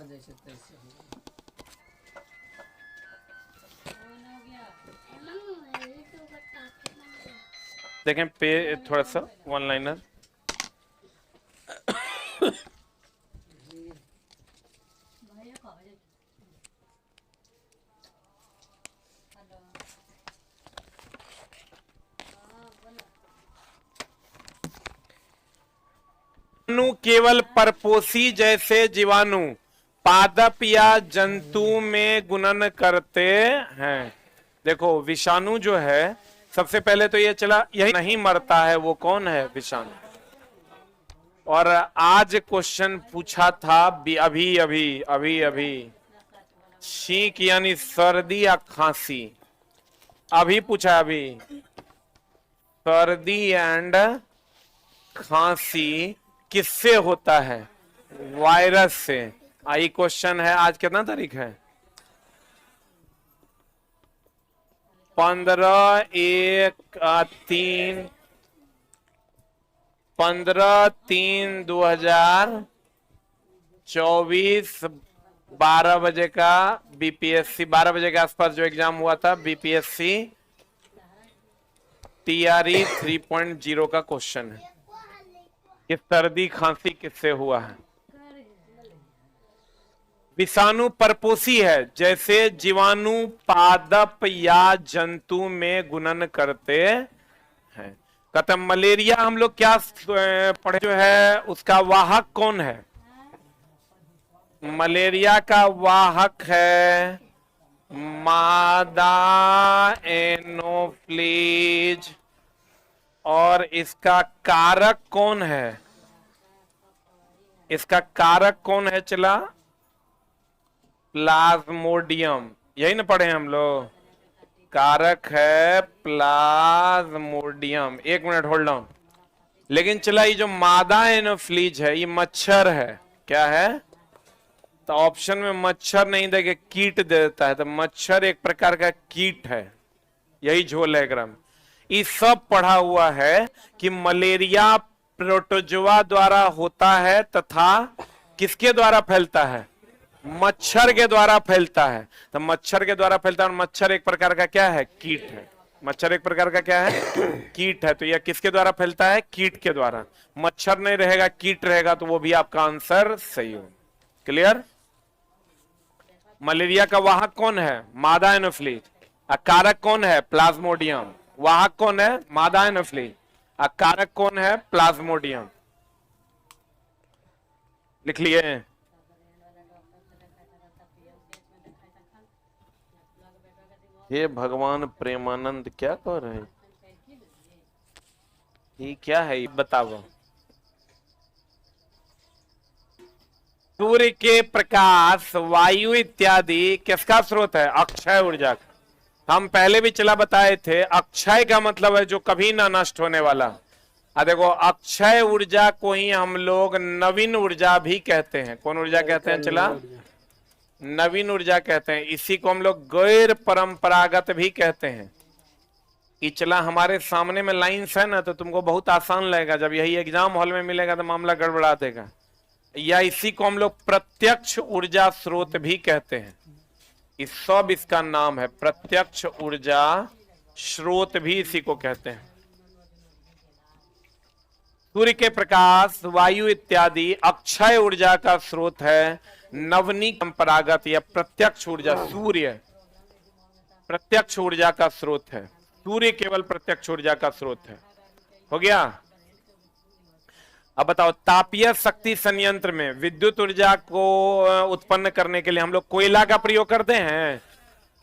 जैसे तैसे देखें पे थोड़ा सा वन लाइनर। जीवाणु केवल परपोषी जैसे जीवाणु पादप या जंतु में गुणन करते हैं। देखो विषाणु जो है, सबसे पहले तो ये चला यही नहीं मरता है, वो कौन है? विषाणु। और आज क्वेश्चन पूछा था अभी अभी छींक यानी सर्दी या खांसी, अभी पूछा, अभी सर्दी एंड खांसी किससे होता है? वायरस से। आई क्वेश्चन है, आज कितना तारीख है? 15/3/2024 12 बजे का बीपीएससी, 12 बजे के आसपास जो एग्जाम हुआ था बीपीएससी टीआरई 3.0 का क्वेश्चन है कि सर्दी खांसी किससे हुआ है। विषाणु परपोषी है, जैसे जीवाणु पादप या जंतु में गुणन करते हैं। कहते मलेरिया हम लोग क्या पढ़े जो है, उसका वाहक कौन है? मलेरिया का वाहक है मादा एनोफ्लीज, और इसका कारक कौन है? इसका कारक कौन है? चला प्लाज्मोडियम, यही ना पढ़े हम लोग? कारक है प्लाज्मोडियम। एक मिनट होल्ड ऑन। लेकिन चला ये जो मादा एनोफ्लीज है ये मच्छर है, क्या है? तो ऑप्शन में मच्छर नहीं देके कीट दे देता है, तो मच्छर एक प्रकार का कीट है, यही झोल है ग्राम। ये सब पढ़ा हुआ है कि मलेरिया प्रोटोजोआ द्वारा होता है तथा किसके द्वारा फैलता है? मच्छर के द्वारा फैलता है। तो मच्छर के द्वारा फैलता है, और मच्छर एक प्रकार का क्या है? कीट है। मच्छर एक प्रकार का क्या है? कीट है। तो यह किसके द्वारा फैलता है? कीट के द्वारा। मच्छर नहीं रहेगा, कीट रहेगा, तो वो भी आपका आंसर सही हो। क्लियर? मलेरिया का वाहक कौन है? मादा एनोफ्लीज। कारक कौन है? प्लाज्मोडियम। वाहक कौन है? मादा एनोफ्लीज। कारक कौन है? प्लाज्मोडियम। लिख लिए? हे भगवान प्रेमानंद, क्या कह रहे हैं? ये क्या है, ये बताओ। सूर्य के प्रकाश, वायु इत्यादि किसका स्रोत है? अक्षय ऊर्जा का। हम पहले भी चला बताए थे, अक्षय का मतलब है जो कभी ना नष्ट होने वाला। देखो अक्षय ऊर्जा को ही हम लोग नवीन ऊर्जा भी कहते हैं। कौन ऊर्जा कहते हैं? चला नवीन ऊर्जा कहते हैं। इसी को हम लोग गैर परंपरागत भी कहते हैं। कि चला हमारे सामने में लाइंस है ना, तो तुमको बहुत आसान लगेगा, जब यही एग्जाम हॉल में मिलेगा तो मामला गड़बड़ा देगा। या इसी को हम लोग प्रत्यक्ष ऊर्जा स्रोत भी कहते हैं। इस सब इसका नाम है, प्रत्यक्ष ऊर्जा स्रोत भी इसी को कहते हैं। सूर्य के प्रकाश, वायु इत्यादि अक्षय ऊर्जा का स्रोत है। नवनी परंपरागत या प्रत्यक्ष ऊर्जा, सूर्य प्रत्यक्ष ऊर्जा का स्रोत है। सूर्य केवल प्रत्यक्ष ऊर्जा का स्रोत है। हो गया? अब बताओ, तापीय शक्ति संयंत्र में विद्युत ऊर्जा को उत्पन्न करने के लिए हम लोग कोयला का प्रयोग करते हैं।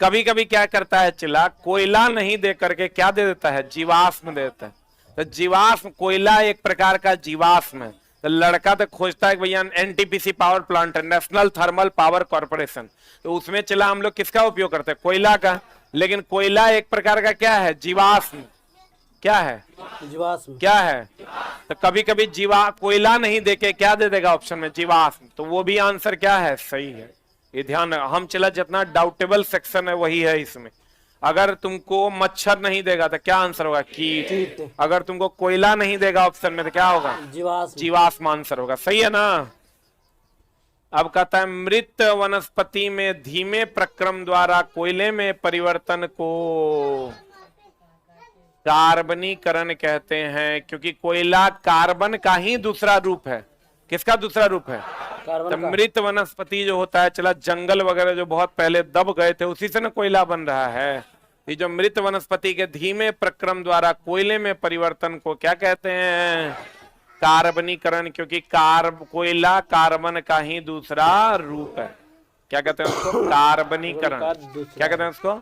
कभी कभी क्या करता है चिला, कोयला नहीं दे करके क्या दे देता है? जीवाश्म दे देता है। तो जीवाश्म, कोयला एक प्रकार का जीवाश्म है। तो लड़का तो खोजता है भैया एनटीपीसी पावर प्लांट है, नेशनल थर्मल पावर कॉर्पोरेशन, तो उसमें चला हम लोग किसका उपयोग करते हैं? कोयला का। लेकिन कोयला एक प्रकार का क्या है? जीवाश्म। क्या है? जीवाश्म। क्या है? तो कभी कभी कोयला नहीं देके क्या दे देगा ऑप्शन में? जीवाश्म। तो वो भी आंसर क्या है? सही है। ये ध्यान हम चला जितना डाउटेबल सेक्शन है वही है इसमें। अगर तुमको मच्छर नहीं देगा तो क्या आंसर होगा? कीट। अगर तुमको कोयला नहीं देगा ऑप्शन में तो क्या होगा? जीवाश्म। जीवाश्म आंसर होगा। सही है ना? अब कहता है मृत वनस्पति में धीमे प्रक्रम द्वारा कोयले में परिवर्तन को कार्बनीकरण कहते हैं, क्योंकि कोयला कार्बन का ही दूसरा रूप है। किसका दूसरा रूप है? तो मृत वनस्पति जो होता है, चला जंगल वगैरह जो बहुत पहले दब गए थे उसी से ना कोयला बन रहा है। ये जो मृत वनस्पति के धीमे प्रक्रम द्वारा कोयले में परिवर्तन को क्या कहते हैं? कार्बनीकरण, क्योंकि कोयला कार्बन का ही दूसरा रूप है। क्या कहते हैं उसको? कार्बनीकरण। क्या कहते हैं उसको?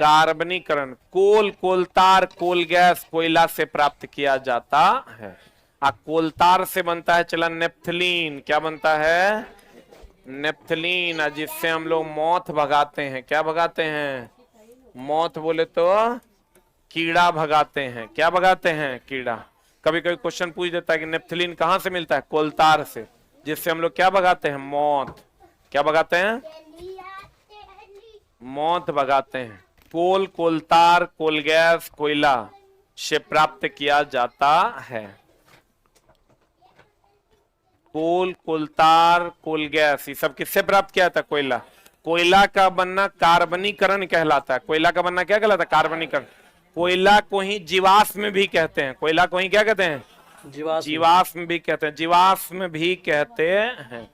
कार्बनीकरण। कोलतार कोल गैस कोयला से प्राप्त किया जाता है। कोलतार से बनता है चला नेप्थलीन। क्या बनता है? नेप्थलीन, जिससे हम लोग मौत भगाते हैं। क्या भगाते हैं? मौत बोले तो कीड़ा भगाते हैं। क्या भगाते हैं? कीड़ा। कभी कभी क्वेश्चन पूछ देता है कि नेप्थलीन कहां से मिलता है? कोलतार से, जिससे हम लोग क्या भगाते हैं? मौत। क्या भगाते हैं? मौत भगाते हैं। कोलतार कोल गैस कोयला से प्राप्त किया जाता है। कोलतार कोल गैस ये सब किससे प्राप्त किया था? कोयला। कोयला का बनना कार्बनीकरण कहलाता है। कोयला का बनना क्या कहलाता है? कार्बनीकरण। कोयला को ही जीवाश्म भी कहते हैं। कोयला को ही क्या कहते हैं? जीवाश्म भी कहते हैं। जीवाश्म भी कहते हैं।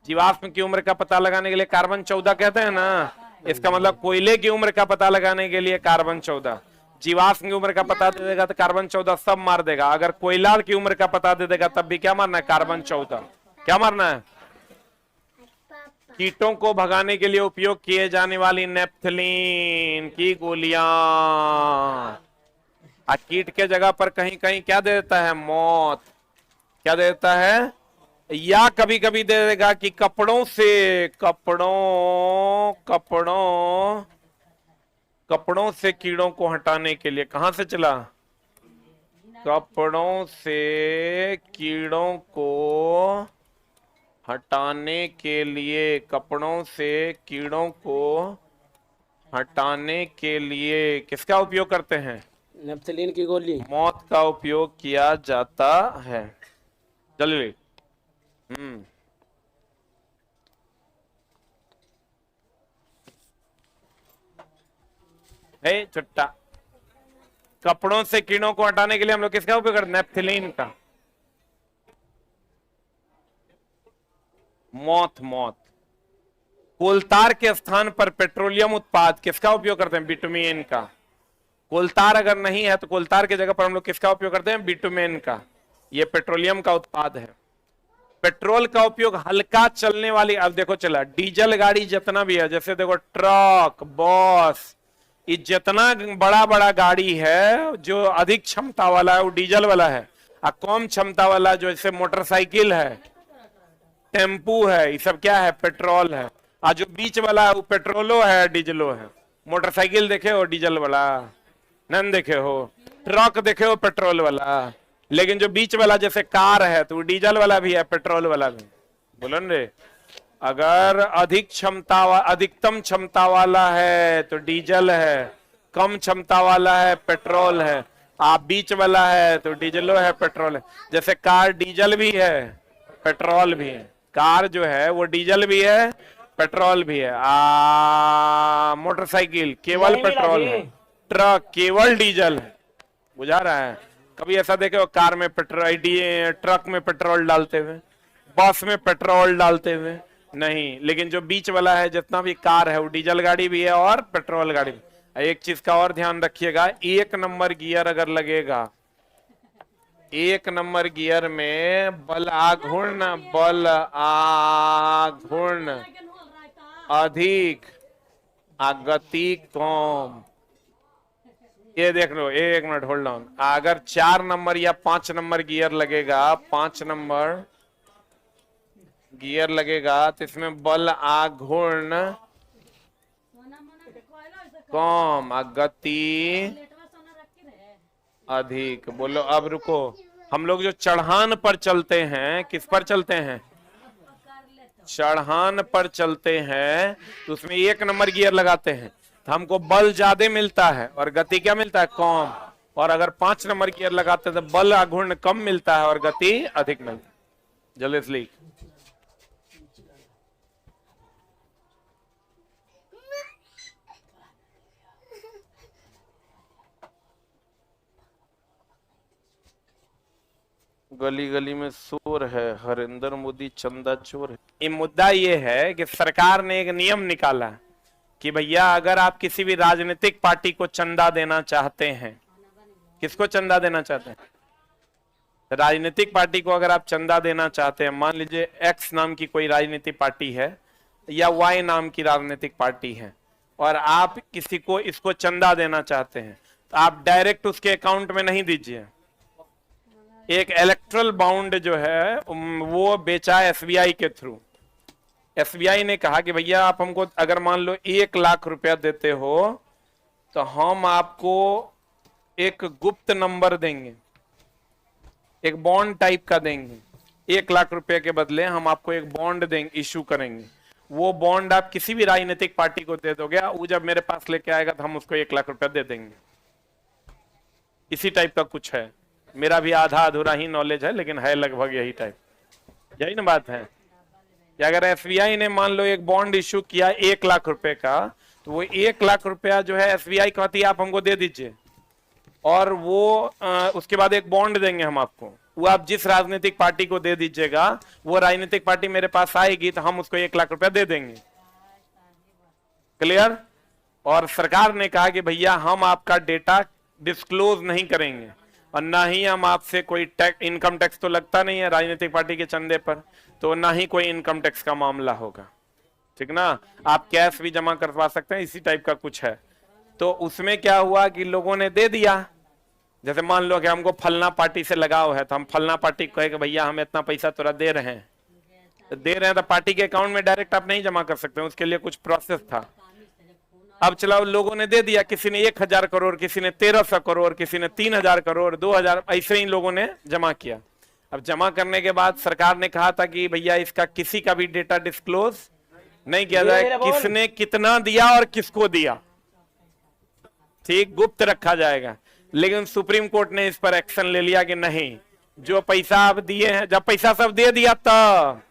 जीवाश्म की उम्र का पता लगाने के लिए कार्बन 14 कहते हैं ना। इसका मतलब कोयले की उम्र का पता लगाने के लिए कार्बन 14, जीवाश्म की उम्र का पता दे देगा तो कार्बन 14 सब मार देगा। अगर कोयला की उम्र का पता दे देगा तब भी क्या मारना है? कार्बन 14। क्या मारना है? कीटों को भगाने के लिए उपयोग किए जाने वाली नेप्थलीन की गोलियां। कीट के जगह पर कहीं कहीं क्या दे देता है? मौत। क्या दे देता है? या कभी कभी दे देगा कि कपड़ों से कीड़ों को हटाने के लिए। कहां से चला? कपड़ों से कीड़ों को हटाने के लिए। कपड़ों से कीड़ों को हटाने के लिए किसका उपयोग करते हैं? नेप्थलीन की गोली। मौत का उपयोग किया जाता है। चलिए छुट्टा। कपड़ों से कीड़ों को हटाने के लिए हम लोग किसका उपयोग करते हैं? नेप्थलीन का। मौत। कोलतार के स्थान पर पेट्रोलियम उत्पाद किसका उपयोग करते हैं? बिटुमेन का। कोलतार अगर नहीं है तो कोलतार के जगह पर हम लोग किसका उपयोग करते हैं? बिटुमेन का। ये पेट्रोलियम का उत्पाद है। पेट्रोल का उपयोग हल्का चलने वाली, अब देखो चला डीजल गाड़ी जितना भी है, जैसे देखो ट्रक, बस, ये जितना बड़ा बड़ा गाड़ी है जो अधिक क्षमता वाला है वो डीजल वाला है। और कम क्षमता वाला जो जैसे मोटरसाइकिल है, टेम्पू है, ये सब क्या है? पेट्रोल है। और जो बीच वाला है वो पेट्रोलो है डीजलो है। मोटरसाइकिल देखे हो डीजल वाला? नहीं देखे हो? ट्रक देखे हो पेट्रोल वाला? लेकिन जो बीच वाला जैसे कार है तो डीजल वाला भी है, पेट्रोल वाला भी। बोलो न रे, अगर अधिकतम क्षमता वाला है तो डीजल है, कम क्षमता वाला है पेट्रोल है, आप बीच वाला है तो डीजलो है, पेट्रोल है। जैसे कार डीजल भी है पेट्रोल भी है। कार जो है वो डीजल भी है पेट्रोल भी है। मोटरसाइकिल केवल पेट्रोल है, ट्रक केवल डीजल है। बुझा रहा है? कभी ऐसा देखे हो कार में पेट्रोल, ट्रक में पेट्रोल डालते हुए, बस में पेट्रोल डालते हुए? नहीं। लेकिन जो बीच वाला है जितना भी कार है वो डीजल गाड़ी भी है और पेट्रोल गाड़ी भी। एक चीज का और ध्यान रखिएगा, 1 नंबर गियर अगर लगेगा, 1 नंबर गियर में बल आघूर्ण अधिक गति कम। ये देख लो, 1 मिनट होल्ड ऑन। अगर 4 नंबर या 5 नंबर गियर लगेगा, 5 नंबर गियर लगेगा तो इसमें बल आघूर्ण कम गति अधिक। बोलो अब रुको, हम लोग जो चढ़ान पर चलते हैं, किस पर चलते हैं? चढ़ान पर चलते हैं तो उसमें 1 नंबर गियर लगाते हैं तो हमको बल ज्यादा मिलता है और गति क्या मिलता है, कम। और अगर 5 नंबर गियर लगाते हैं तो बल आघूर्ण कम मिलता है और गति अधिक मिलती है। जल्दी से लिख। गली गली में शोर है, हरिंदर मोदी चंदा चोर है। ये मुद्दा ये है कि सरकार ने एक नियम निकाला कि भैया अगर आप किसी भी राजनीतिक पार्टी को चंदा देना चाहते हैं, किसको चंदा देना चाहते हैं, राजनीतिक पार्टी को अगर आप चंदा देना चाहते हैं, मान लीजिए एक्स नाम की कोई राजनीतिक पार्टी है या वाई नाम की राजनीतिक पार्टी है और आप किसी को इसको चंदा देना चाहते हैं तो आप डायरेक्ट उसके अकाउंट में नहीं दीजिए। एक इलेक्ट्रल बॉन्ड जो है वो बेचा एसबीआई के थ्रू। एसबीआई ने कहा कि भैया आप हमको अगर मान लो 1 लाख रुपया देते हो तो हम आपको एक गुप्त नंबर देंगे, एक बॉन्ड टाइप का देंगे। 1 लाख रुपए के बदले हम आपको एक बॉन्ड देंगे, इशू करेंगे। वो बॉन्ड आप किसी भी राजनीतिक पार्टी को दे दोगे, वो जब मेरे पास लेके आएगा तो हम उसको 1 लाख रुपया दे देंगे। इसी टाइप का कुछ है, मेरा भी आधा अधूरा ही नॉलेज है लेकिन है लगभग यही टाइप। यही ना बात है कि अगर एसबीआई ने मान लो एक बॉन्ड इशू किया 1 लाख रुपए का तो वो 1 लाख रुपया जो है एसबीआई कहती है आप हमको दे दीजिए और वो उसके बाद एक बॉन्ड देंगे हम आपको, वो आप जिस राजनीतिक पार्टी को दे दीजिएगा वो राजनीतिक पार्टी मेरे पास आएगी तो हम उसको 1 लाख रुपया दे देंगे। क्लियर? और सरकार ने कहा कि भैया हम आपका डेटा डिस्क्लोज नहीं करेंगे और ना ही हम आपसे कोई इनकम टैक्स तो लगता नहीं है राजनीतिक पार्टी के चंदे पर, तो ना ही कोई इनकम टैक्स का मामला होगा। ठीक ना? आप कैश भी जमा करवा सकते हैं, इसी टाइप का कुछ है। तो उसमें क्या हुआ कि लोगों ने दे दिया। जैसे मान लो कि हमको फलना पार्टी से लगाव है तो हम फलना पार्टी को कहे कि भैया हम इतना पैसा तुरा दे रहे हैं, तो पार्टी के अकाउंट में डायरेक्ट आप नहीं जमा कर सकते, उसके लिए कुछ प्रोसेस था। अब चलाओ लोगों ने दे दिया, किसी ने 1000 करोड़, किसी ने 1300 करोड़, किसी ने 3000 करोड़, 2000, ऐसे ही लोगों ने जमा किया। अब जमा करने के बाद सरकार ने कहा था कि भैया इसका किसी का भी डेटा डिस्क्लोज नहीं किया जाए, किसने कितना दिया और किसको दिया, ठीक, गुप्त रखा जाएगा। लेकिन सुप्रीम कोर्ट ने इस पर एक्शन ले लिया कि नहीं, जो पैसा आप दिए हैं, जब पैसा सब दे दिया तब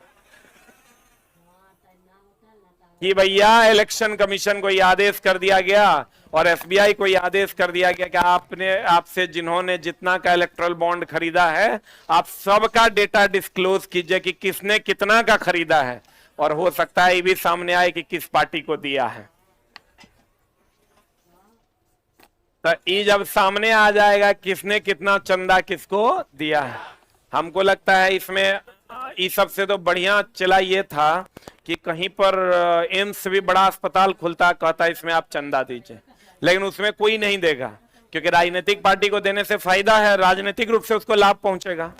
कि भैया इलेक्शन कमीशन को यह आदेश कर दिया गया और एसबीआई को यह आदेश कर दिया गया कि आपसे जिन्होंने जितना का इलेक्ट्रल बॉन्ड खरीदा है आप सबका डेटा डिस्क्लोज कीजिए कि किसने कितना का खरीदा है और हो सकता है ये भी सामने आए कि किस पार्टी को दिया है। तो ये जब सामने आ जाएगा किसने कितना चंदा किसको दिया है, हमको लगता है इसमें इस सबसे तो बढ़िया चला ये था कि कहीं पर एम्स भी बड़ा अस्पताल खुलता, कहता इसमें आप चंदा दीजिए, लेकिन उसमें कोई नहीं देगा क्योंकि राजनीतिक पार्टी को देने से फायदा है, राजनीतिक रूप से उसको लाभ पहुंचेगा,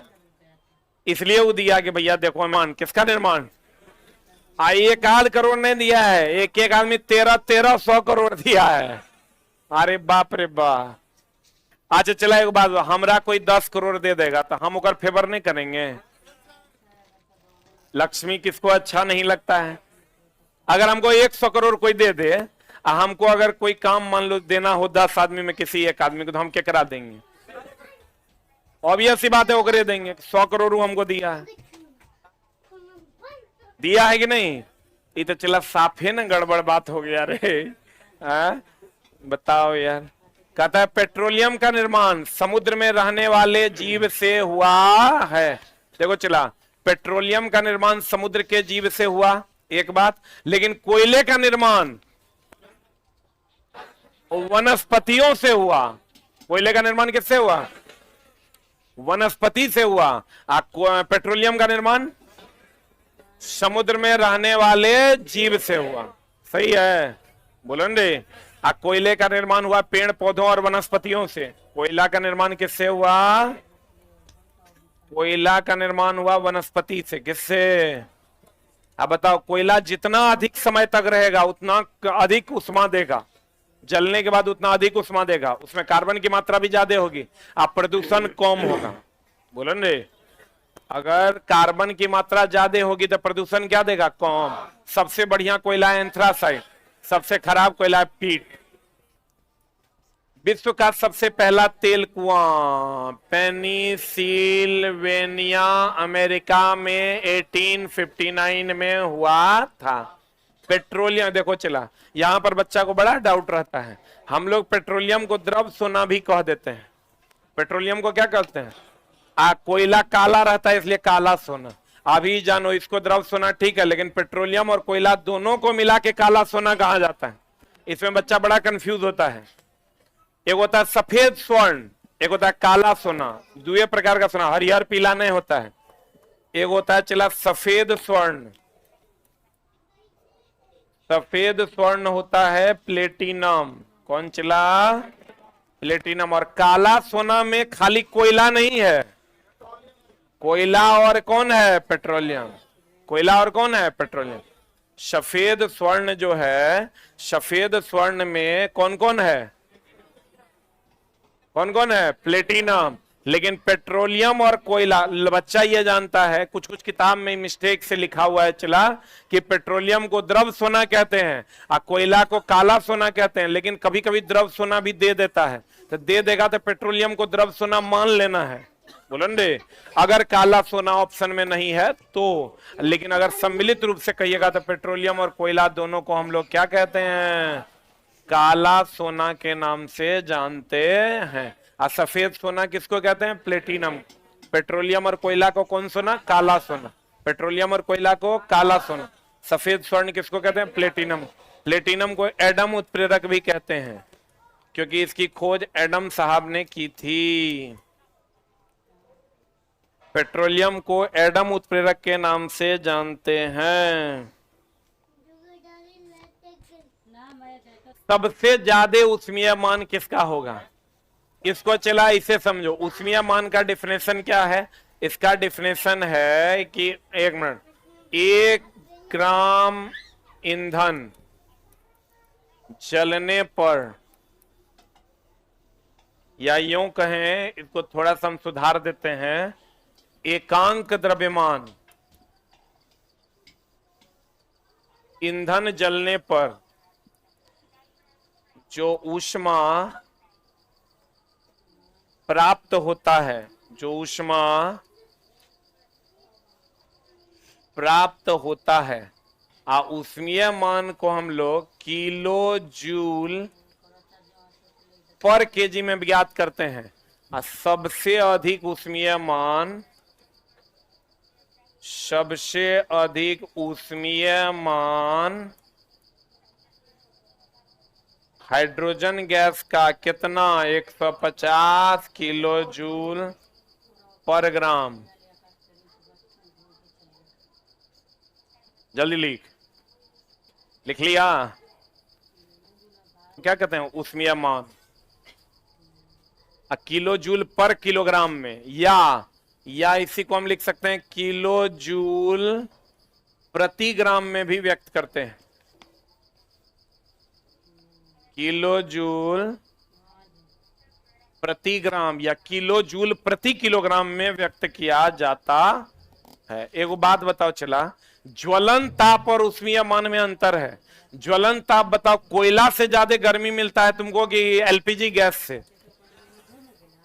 इसलिए वो दिया कि भैया देखो निर्माण किसका निर्माण, 1 करोड़ नहीं दिया है, एक आदमी 1300 करोड़ दिया है। अरे बाप रे बाप। अच्छा चला एक बात, हमरा कोई 10 करोड़ दे देगा तो हम ओकर फेवर नहीं करेंगे। लक्ष्मी किसको अच्छा नहीं लगता है? अगर हमको 100 करोड़ कोई दे दे, हमको अगर कोई काम मान लो देना हो 10 आदमी में किसी एक आदमी को, तो हम क्या करा देंगे? ऑब्वियस सी बात है, वो देंगे। 100 करोड़ हमको दिया है कि नहीं? ये तो चला साफे ना गड़बड़ बात हो गया रे। बताओ यार। कहता है पेट्रोलियम का निर्माण समुद्र में रहने वाले जीव से हुआ है। देखो चला, पेट्रोलियम का निर्माण समुद्र के जीव से हुआ एक बात, लेकिन कोयले का निर्माण वनस्पतियों से हुआ। कोयले का निर्माण किससे हुआ? वनस्पति से हुआ। पेट्रोलियम का निर्माण समुद्र में रहने वाले जीव से हुआ। सही है, बोलो रे। कोयले का निर्माण हुआ पेड़ पौधों और वनस्पतियों से। कोयला का निर्माण किससे हुआ? कोयला का निर्माण हुआ वनस्पति से। किससे? अब बताओ, कोयला जितना अधिक समय तक रहेगा उतना अधिक उष्मा देगा, जलने के बाद उतना अधिक उष्मा देगा, उसमें कार्बन की मात्रा भी ज्यादा होगी, अब प्रदूषण कम होगा। बोलो रे। अगर कार्बन की मात्रा ज्यादा होगी तो प्रदूषण क्या देगा? कम। सबसे बढ़िया कोयला है एंथ्रासाइट, सबसे खराब कोयला है पीट। विश्व का सबसे पहला तेल कुआं पेनिसिल्वेनिया अमेरिका में 1859 में हुआ था। पेट्रोलियम देखो चला, यहां पर बच्चा को बड़ा डाउट रहता है। हम लोग पेट्रोलियम को द्रव सोना भी कह देते हैं। पेट्रोलियम को क्या कहते हैं? कोयला काला रहता है इसलिए काला सोना। अभी जानो इसको द्रव सोना ठीक है, लेकिन पेट्रोलियम और कोयला दोनों को मिला के काला सोना कहा जाता है। इसमें बच्चा बड़ा कंफ्यूज होता है। एक होता है सफेद स्वर्ण, एक होता है काला सोना। दो प्रकार का सोना, हरिहर पीला नहीं होता है। एक होता है चला सफेद स्वर्ण, सफेद स्वर्ण होता है प्लेटिनम। कौन चला? प्लेटिनम। और काला सोना में खाली कोयला नहीं है, कोयला और कौन है? पेट्रोलियम। कोयला और कौन है? पेट्रोलियम। सफेद स्वर्ण जो है, सफेद स्वर्ण में कौन कौन है? कौन कौन है? प्लेटिनम। लेकिन पेट्रोलियम और कोयला, बच्चा ये जानता है, कुछ कुछ किताब में मिस्टेक से लिखा हुआ है चला कि पेट्रोलियम को द्रव सोना कहते हैं और कोयला को काला सोना कहते हैं। लेकिन कभी कभी द्रव सोना भी दे देता है, तो दे देगा तो पेट्रोलियम को द्रव सोना मान लेना है। बोलेंगे अगर काला सोना ऑप्शन में नहीं है तो। लेकिन अगर सम्मिलित रूप से कहिएगा तो पेट्रोलियम और कोयला दोनों को हम लोग क्या कहते हैं? काला सोना के नाम से जानते हैं। और सफेद सोना किसको कहते हैं? प्लेटिनम। पेट्रोलियम और कोयला को कौन सोना? काला सोना। पेट्रोलियम और कोयला को काला सोना। सफेद स्वर्ण किसको कहते हैं? प्लेटिनम। प्लेटिनम को एडम उत्प्रेरक भी कहते हैं, क्योंकि इसकी खोज एडम साहब ने की थी। पेट्रोलियम को एडम उत्प्रेरक के नाम से जानते हैं। सबसे ज्यादा ऊष्मीय मान किसका होगा? इसको चला इसे समझो। ऊष्मीय मान का डिफिनेशन क्या है? इसका डिफिनेशन है कि 1 ग्राम ईंधन जलने पर, या यूं कहें, इसको थोड़ा सा हम सुधार देते हैं, एकांक द्रव्यमान ईंधन जलने पर जो ऊष्मा प्राप्त होता है, जो ऊष्मा प्राप्त होता है, ऊष्मीय मान को हम लोग किलो जूल पर केजी में ज्ञात करते हैं। सबसे अधिक ऊष्मीय मान, सबसे अधिक ऊष्मीय मान हाइड्रोजन गैस का कितना? 150 किलो जूल पर ग्राम। जल्दी लिख लिया? क्या कहते हैं? ऊष्मीय मान किलो जूल पर किलोग्राम में, या इसी को हम लिख सकते हैं किलो जूल प्रति ग्राम में भी व्यक्त करते हैं। किलो जूल प्रति ग्राम या किलो जूल प्रति किलोग्राम में व्यक्त किया जाता है। एक बात बताओ चला, ज्वलन ताप और ऊष्मीय मान में अंतर है। ज्वलन ताप बताओ, कोयला से ज्यादा गर्मी मिलता है तुमको कि एलपीजी गैस से?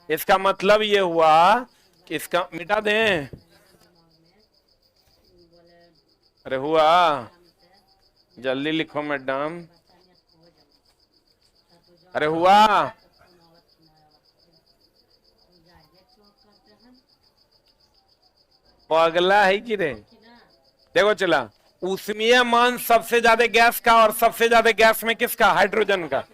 इसका मतलब ये हुआ कि इसका मिटा दें। अरे हुआ, जल्दी लिखो मैडम। अरे हुआ, पगला है कि रे? देखो चला, ऊष्मीय मान सबसे ज्यादा गैस का, और सबसे ज्यादा गैस में किसका? हाइड्रोजन का।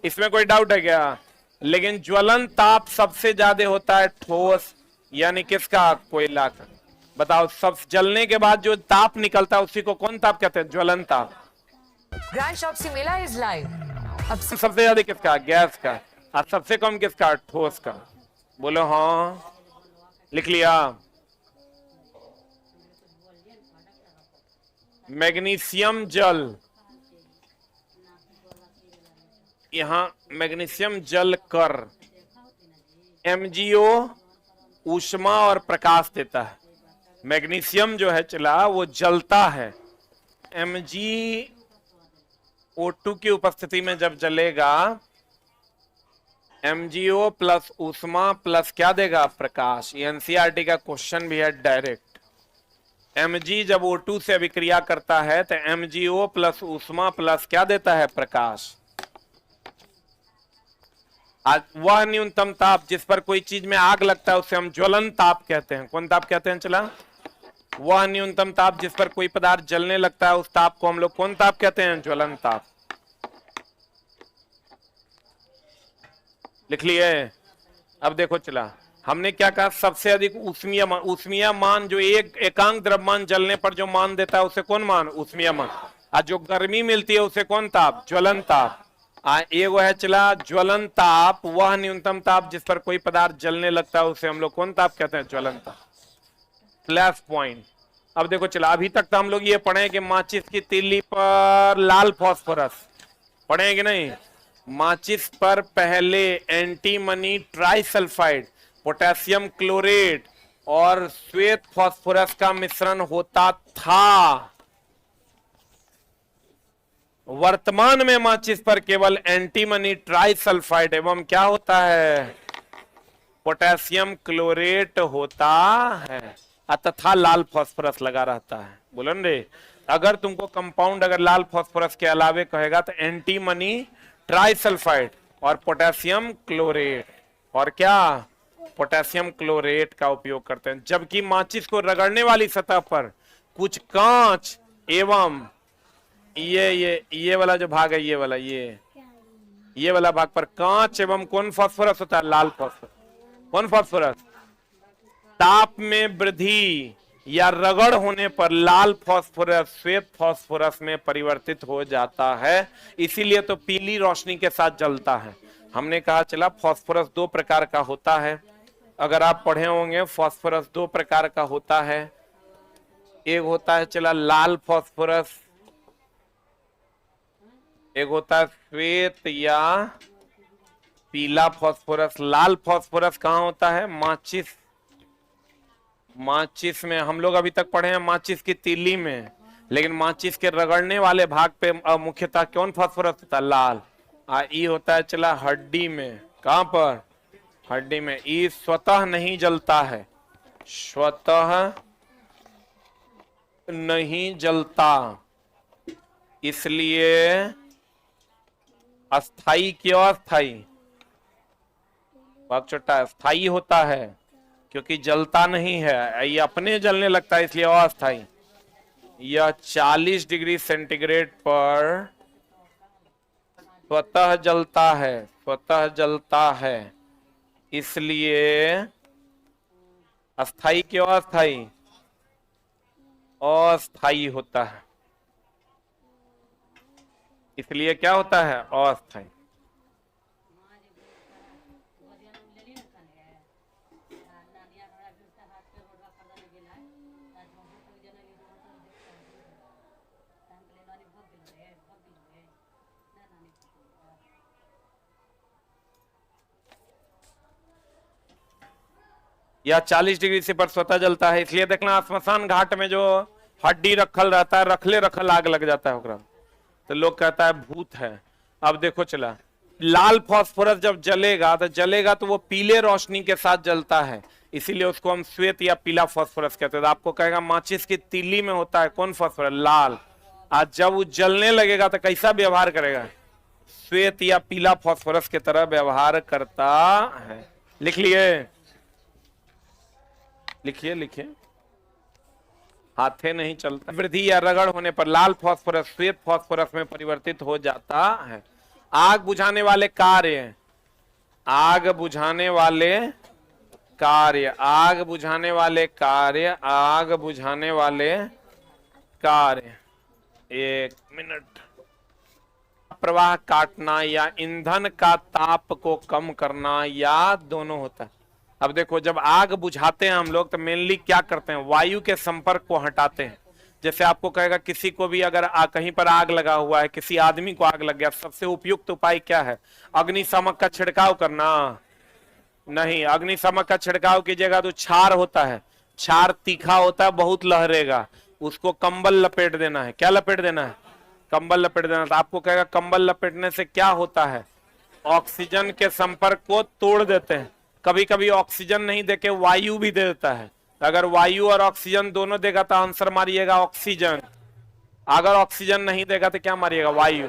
इसमें कोई डाउट है क्या? लेकिन ज्वलन ताप सबसे ज्यादा होता है ठोस, यानी किसका? कोयला का। बताओ, सब जलने के बाद जो ताप निकलता है उसी को कौन ताप कहते हैं? ज्वलन ताप। ग्रैंड शॉप से मेला इज लाइव। अब सबसे ज्यादा किसका? गैस का। और सबसे कम किसका? ठोस का। बोलो हाँ, लिख लिया? मैग्नीशियम जल, यहां मैग्नीशियम जल कर MgO ऊष्मा और प्रकाश देता है। मैग्नीशियम जो है चला वो जलता है, MgO2 की उपस्थिति में जब जलेगा, MgO प्लस ऊष्मा प्लस क्या देगा, प्रकाश। ये एनसीईआरटी का क्वेश्चन भी है डायरेक्ट। Mg जब O2 से अभिक्रिया करता है तो MgO प्लस ऊष्मा प्लस क्या देता है, प्रकाश। आज वह न्यूनतम ताप जिस पर कोई चीज में आग लगता है उसे हम ज्वलन ताप कहते हैं। कौन ताप कहते हैं चला? वह न्यूनतम ताप जिस पर कोई पदार्थ जलने लगता है उस ताप को हम लोग कौन ताप कहते हैं, ज्वलन ताप। लिख लिए? अब देखो चला, हमने क्या कहा, सबसे अधिक ऊष्मीय मान। ऊष्मीय मान जो एक एकांक द्रव्यमान जलने पर जो मान देता है उसे कौन मान, ऊष्मीय मान। और जो गर्मी मिलती है उसे कौन ताप, ज्वलन ताप। एगो है चला ज्वलन ताप, वह न्यूनतम ताप जिस पर कोई पदार्थ जलने लगता है उसे हम लोग कौन ताप कहते हैं, ज्वलन ताप। Plus point. अब देखो चला, अभी तक तो हम लोग ये पढ़े कि माचिस की तीली पर लाल फास्फोरस पढ़े कि नहीं। माचिस पर पहले एंटीमनी ट्राइसल्फाइड, पोटेशियम क्लोरेट और श्वेत फास्फोरस का मिश्रण होता था। वर्तमान में माचिस पर केवल एंटीमनी ट्राइसल्फाइड एवं क्या होता है, पोटेशियम क्लोरेट होता है तथा लाल फास्फोरस लगा रहता है। बोलन रे, अगर तुमको कंपाउंड अगर लाल फास्फोरस के अलावे कहेगा तो एंटीमनी ट्राइसल्फाइड और पोटेशियम क्लोरेट और क्या, पोटेशियम क्लोरेट का उपयोग करते हैं। जबकि माचिस को रगड़ने वाली सतह पर कुछ कांच एवं ये वाला जो भाग है, ये वाला ये वाला भाग पर कांच एवं कौन फास्फोरस होता है, लाल फास्फोरस। कौन फास्फोरस? ताप में वृद्धि या रगड़ होने पर लाल फास्फोरस श्वेत फास्फोरस में परिवर्तित हो जाता है, इसीलिए तो पीली रोशनी के साथ जलता है। हमने कहा चला फास्फोरस दो प्रकार का होता है, अगर आप पढ़े होंगे फास्फोरस दो प्रकार का होता है। एक होता है चला लाल फास्फोरस, एक होता है श्वेत या पीला फास्फोरस। लाल फास्फोरस कहाँ होता है, माचिस में। हम लोग अभी तक पढ़े हैं माचिस की तीली में, लेकिन माचिस के रगड़ने वाले भाग पे मुख्यतः कौन फास्फोरस होता है, लाल। ई होता है चला हड्डी में। कहां पर, हड्डी में। ई स्वतः नहीं जलता है, स्वतः नहीं जलता, इसलिए अस्थाई क्यों, अस्थाई छोटा स्थाई होता है क्योंकि जलता नहीं है, ये अपने जलने लगता है इसलिए अस्थाई। यह 40 डिग्री सेंटीग्रेड पर स्वतः जलता है, स्वतः जलता है, इसलिए अस्थाई क्यों, अस्थाई, अस्थाई होता है, इसलिए क्या होता है, अस्थाई। या 40 डिग्री से पर स्वतः जलता है, इसलिए देखना स्मशान घाट में जो हड्डी रखल रहता है, रखले रखल आग लग जाता है ओकरा, तो लोग कहता है भूत है। अब देखो चला, लाल फास्फोरस जब जलेगा तो वो पीले रोशनी के साथ जलता है, इसीलिए उसको हम श्वेत या पीला फास्फोरस कहते हैं। तो आपको कहेगा माचिस की तीली में होता है कौन फास्फोरस, लाल। आज जब वो जलने लगेगा तो कैसा व्यवहार करेगा, श्वेत या पीला फास्फोरस की तरह व्यवहार करता है। लिख लिए, लिखिए लिखिए, हाथे नहीं चलता। वृद्धि या रगड़ होने पर लाल फास्फोरस श्वेत फास्फोरस में परिवर्तित हो जाता है। आग बुझाने वाले कार्य, आग बुझाने वाले कार्य, आग बुझाने वाले कार्य, आग बुझाने वाले कार्य। एक मिनट। प्रवाह काटना या ईंधन का ताप को कम करना या दोनों होता है। अब देखो, जब आग बुझाते हैं हम लोग तो मेनली क्या करते हैं, वायु के संपर्क को हटाते हैं। जैसे आपको कहेगा किसी को भी अगर कहीं पर आग लगा हुआ है, किसी आदमी को आग लग गया, सबसे उपयुक्त उपाय क्या है, अग्निशामक का छिड़काव करना? नहीं, अग्निशामक का छिड़काव कीजिएगा तो क्षार होता है, क्षार तीखा होता है, बहुत लहरेगा, उसको कंबल लपेट देना है। क्या लपेट देना है? कंबल लपेट देना। तो आपको कहेगा कंबल लपेटने से क्या होता है? ऑक्सीजन के संपर्क को तोड़ देते हैं। कभी कभी ऑक्सीजन नहीं देके वायु भी दे देता है। अगर वायु और ऑक्सीजन दोनों देगा तो आंसर मारिएगा ऑक्सीजन। अगर ऑक्सीजन नहीं देगा तो क्या मारिएगा? वायु।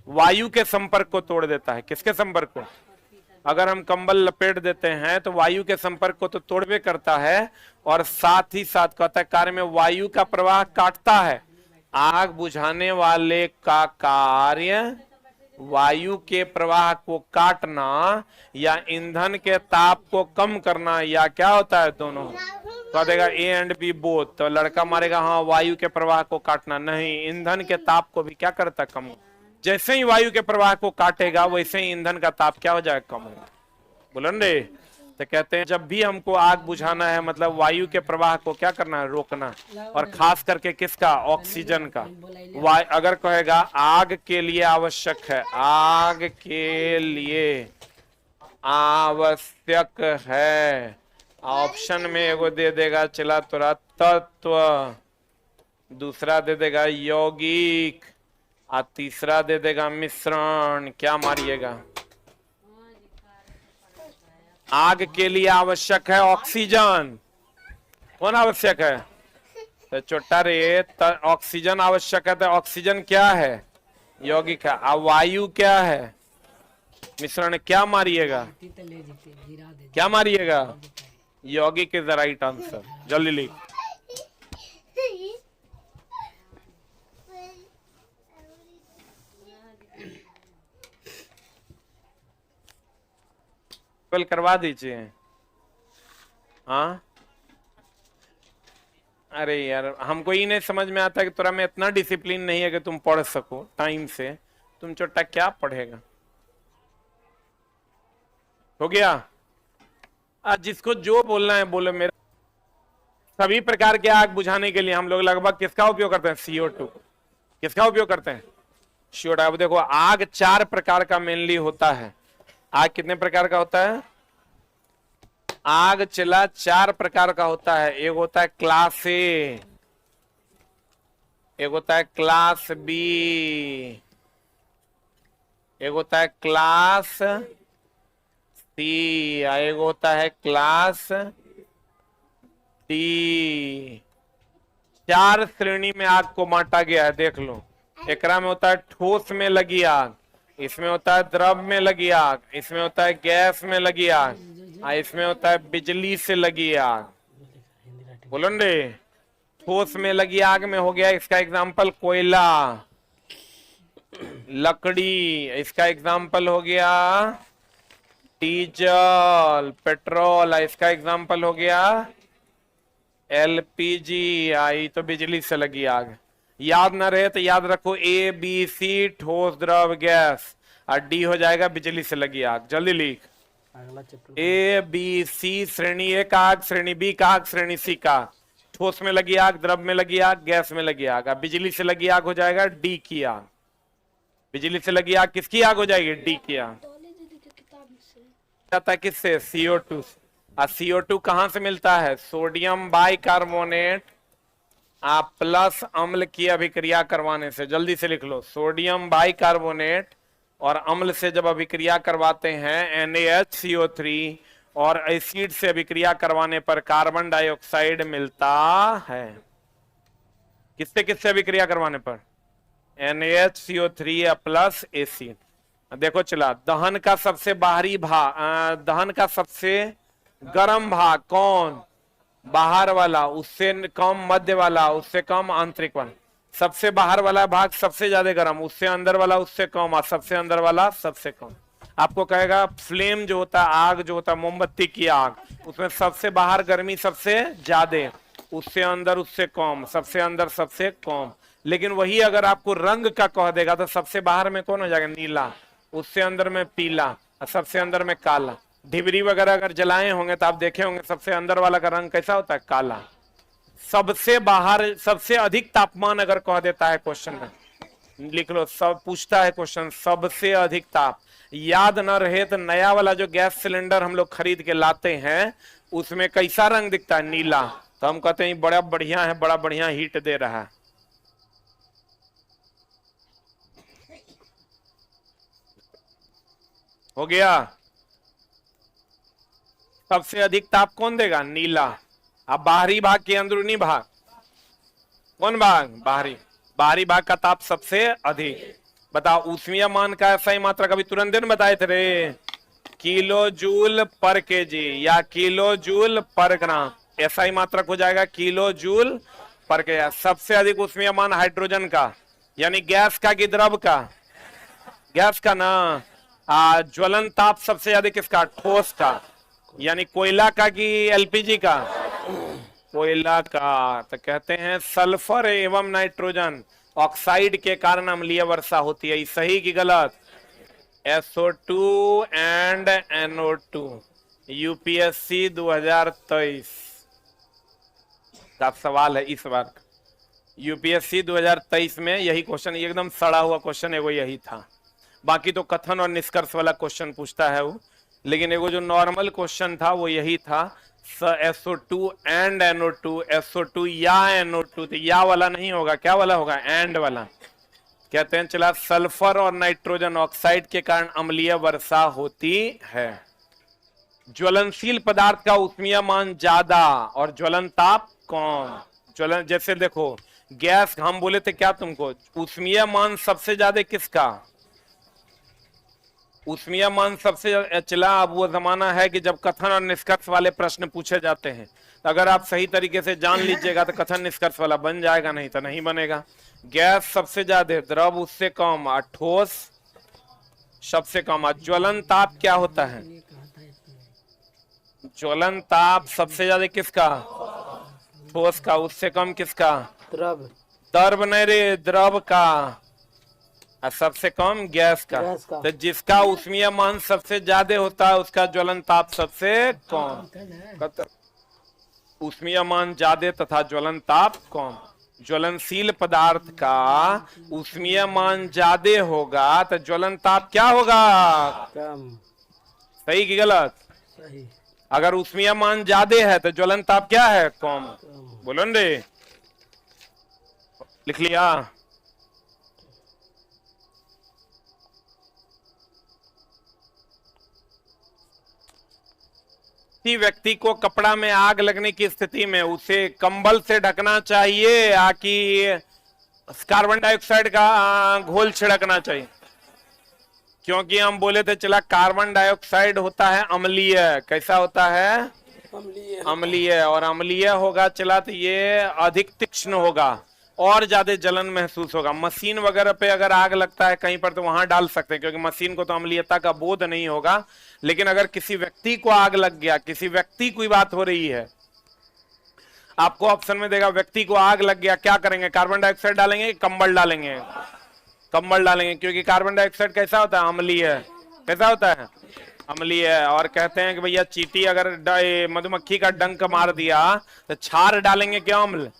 वायु के संपर्क को तोड़ देता है। किसके संपर्क को? अगर हम कंबल लपेट देते हैं तो वायु के संपर्क को तो तोड़वे करता है, और साथ ही साथ कहता है कार्य में वायु का प्रवाह काटता है। आग बुझाने वाले का कार्य वायु के प्रवाह को काटना या ईंधन के ताप को कम करना, या क्या होता है? दोनों। कह देगा ए एंड बी बोथ। तो लड़का मारेगा हाँ वायु के प्रवाह को काटना, नहीं, ईंधन के ताप को भी क्या करता? कम। जैसे ही वायु के प्रवाह को काटेगा वैसे ही ईंधन का ताप क्या हो जाएगा? कम होगा। बोलन रे। तो कहते हैं जब भी हमको आग बुझाना है मतलब वायु के प्रवाह को क्या करना है? रोकना। और खास करके किसका? ऑक्सीजन का। अगर कहेगा आग के लिए आवश्यक है, आग के लिए आवश्यक है, ऑप्शन में एगो दे देगा चला तोरा तत्व, दूसरा दे देगा यौगिक, और तीसरा दे देगा मिश्रण। क्या मारिएगा? आग के लिए आवश्यक है ऑक्सीजन। कौन आवश्यक है? तो छोटा रे, ऑक्सीजन आवश्यक है। तो ऑक्सीजन क्या है? यौगिक है। और वायु क्या है? मिश्रण। क्या मारिएगा? क्या मारिएगा? यौगिक इज द राइट आंसर। जल्दी लिख। कल करवा दीजिए। हाँ, अरे यार हमको ही नहीं समझ में आता कि तोरा में इतना डिसिप्लिन नहीं है कि तुम पढ़ सको टाइम से। तुम छोटा क्या पढ़ेगा? हो गया? आज जिसको जो बोलना है बोलो। मेरा सभी प्रकार के आग बुझाने के लिए हम लोग लगभग किसका उपयोग करते हैं? CO2। किसका उपयोग करते हैं? CO2। अब देखो आग 4 प्रकार का मेनली होता है। आग कितने प्रकार का होता है? आग चला 4 प्रकार का होता है। एक होता है क्लास ए, एक होता है क्लास बी, एक होता है क्लास सी, एक होता है क्लास डी। 4 श्रेणी में आग को बांटा गया है। देख लो, एकरा में होता है ठोस में लगी आग, इसमें होता है द्रव में लगी आग, इसमें होता है गैस में लगी आग, इसमें होता है बिजली से लगी आग। बोलो रे। ठोस में लगी आग में हो गया इसका एग्जाम्पल कोयला, लकड़ी, इसका एग्जाम्पल हो गया डीजल, पेट्रोल, इसका एग्जाम्पल हो गया LPG, आई तो बिजली से लगी आग। याद ना रहे तो याद रखो ABC ठोस द्रव गैस, और D हो जाएगा बिजली से लगी आग। जल्दी लिख। ABC श्रेणी ए का आग, श्रेणी बी का आग, श्रेणी सी का। ठोस में लगी आग, द्रव में लगी आग, गैस में लगी आग। बिजली से लगी आग हो जाएगा D की आग। बिजली से लगी आग किसकी आग हो जाएगी? D की आग। जाता है किससे? CO2। और CO2 कहां से मिलता है? सोडियम बाइकार्बोनेट प्लस अम्ल की अभिक्रिया करवाने से। जल्दी से लिख लो। सोडियम बाइकार्बोनेट और अम्ल से जब अभिक्रिया करवाते हैं NaHCO3 और एसिड से अभिक्रिया करवाने पर कार्बन डाइऑक्साइड मिलता है। किससे किससे अभिक्रिया करवाने पर? NaHCO3 plus acid. देखो चला, दहन का सबसे बाहरी भाग, दहन का सबसे गर्म भाग कौन? बाहर वाला, उससे कम मध्य वाला, उससे कम आंतरिक वाला। सबसे बाहर वाला भाग सबसे ज्यादा गर्म, उससे अंदर वाला उससे कम, और सबसे अंदर वाला सबसे कम। आपको कहेगा फ्लेम जो होता है, आग जो होता है, मोमबत्ती की आग, उसमें सबसे बाहर गर्मी सबसे ज्यादा, उससे अंदर उससे कम, सबसे अंदर सबसे कम। लेकिन वही अगर आपको रंग का कह देगा तो सबसे बाहर में कौन हो जाएगा? नीला, उससे अंदर में पीला, और सबसे अंदर में काला। ढिबरी वगैरह अगर जलाए होंगे तो आप देखे होंगे सबसे अंदर वाला का रंग कैसा होता है? काला। सबसे बाहर सबसे अधिक तापमान अगर कह देता है क्वेश्चन में, लिख लो, सब पूछता है क्वेश्चन सबसे अधिक ताप। याद न रहे तो नया वाला जो गैस सिलेंडर हम लोग खरीद के लाते हैं उसमें कैसा रंग दिखता है? नीला। तो हम कहते हैं बड़ा बढ़िया है, बड़ा बढ़िया हीट दे रहा है। हो गया। सबसे अधिक ताप कौन देगा? नीला। अब बाहरी भाग के अंदरूनी भाग, कौन भाग? बाहरी। बाहरी भाग का ताप सबसे अधिक। बताओ ऊष्मीय मान का सही मात्रा कभी तुरंत दिन बताए थे रे, किलो जूल पर केजी या किलो जूल पर ग्राम, ऐसा ही मात्रक हो जाएगा किलो जूल पर के। सबसे अधिक ऊष्मीय मान हाइड्रोजन का, यानी गैस का कि द्रव का? गैस का ना। ज्वलन ताप सबसे अधिक किसका? ठोस का, यानी कोयला का कि एलपीजी का? कोयला का। तो कहते हैं सल्फर एवं नाइट्रोजन ऑक्साइड के कारण अम्लीय वर्षा होती है। सही कि गलत? SO2 एंड NO2 यूपीएससी 2023 का सवाल है इस बार। यूपीएससी 2023 में यही क्वेश्चन, एकदम सड़ा हुआ क्वेश्चन है वो, यही था। बाकी तो कथन और निष्कर्ष वाला क्वेश्चन पूछता है वो, लेकिन एगो जो नॉर्मल क्वेश्चन था वो यही था। SO2 एंड NO2, SO2 या NO2, तो या वाला नहीं होगा, क्या वाला होगा? एंड वाला। कहते हैं चला सल्फर और नाइट्रोजन ऑक्साइड के कारण अम्लीय वर्षा होती है। ज्वलनशील पदार्थ का ऊष्मीय मान ज्यादा और ज्वलन ताप कम। ज्वलन जैसे देखो गैस, हम बोले थे क्या तुमको, ऊष्मीय मान सबसे ज्यादा किसका? ऊष्मीय मान सबसे चला। अब वो जमाना है कि जब कथन और निष्कर्ष वाले प्रश्न पूछे जाते हैं, तो अगर आप सही तरीके से जान लीजिएगा तो कथन निष्कर्ष वाला बन जाएगा, नहीं तो नहीं बनेगा। गैस सबसे ज्यादा, द्रव उससे कम, और ठोस सबसे कम। और ज्वलन ताप क्या होता है? ज्वलन ताप सबसे ज्यादा किसका? ठोस का। उससे कम किसका? द्रव। द्रव नहीं रे, द्रव का। और सबसे कम गैस का। तो जिसका ऊष्मीय मान सबसे ज्यादा होता है उसका ज्वलन ताप सबसे कम। ऊष्मीय मान ज्यादा तथा ज्वलन ताप कम। ज्वलनशील पदार्थ का ऊष्मीय मान ज्यादा होगा तो ज्वलन ताप क्या होगा? कम। सही कि गलत? सही। अगर ऊष्मीय मान ज्यादा है तो ज्वलन ताप क्या है? कम। बोलो न रे, लिख लिया? किसी व्यक्ति को कपड़ा में आग लगने की स्थिति में उसे कंबल से ढकना चाहिए या कि कार्बन डाइऑक्साइड का घोल छिड़कना चाहिए? क्योंकि हम बोले थे चला कार्बन डाइऑक्साइड होता है अम्लीय। कैसा होता है? अम्लीय। और अम्लीय होगा चला तो ये अधिक तीक्ष्ण होगा और ज्यादा जलन महसूस होगा। मशीन वगैरह पे अगर आग लगता है कहीं पर तो वहां डाल सकते हैं, क्योंकि मशीन को तो अम्लीयता का बोध नहीं होगा। लेकिन अगर किसी व्यक्ति को आग लग गया, किसी व्यक्ति की बात हो रही है, आपको ऑप्शन में देगा व्यक्ति को आग लग गया, क्या करेंगे? कार्बन डाइऑक्साइड डालेंगे, कंबल डालेंगे? कंबल डालेंगे, क्योंकि कार्बन डाइऑक्साइड कैसा होता है? अम्लीय। कैसा होता है? अम्लीय। और कहते हैं कि भैया चींटी अगर मधुमक्खी का डंक मार दिया तो छार डालेंगे क्या? अम्ल?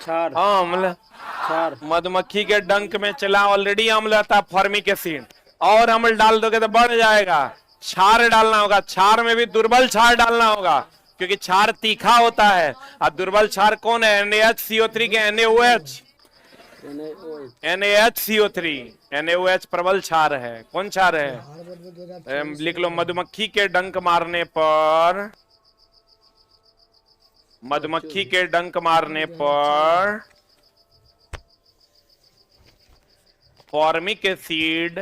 क्षार। अम्ल। क्षार। मधुमक्खी के डंक में चला ऑलरेडी अम्ल रहता है, फॉर्मिक एसिड, और अम्ल डाल दोगे तो बढ़ जाएगा। क्षार डालना होगा। क्षार में भी दुर्बल क्षार डालना होगा, क्योंकि क्षार तीखा होता है। और दुर्बल क्षार कौन है? NaHCO3 के NaOH। NaHCO3, NaOH प्रबल क्षार है। कौन क्षार है? लिख लो, मधुमक्खी के डंक मारने पर, मधुमक्खी के डंक मारने पर फॉर्मिक एसिड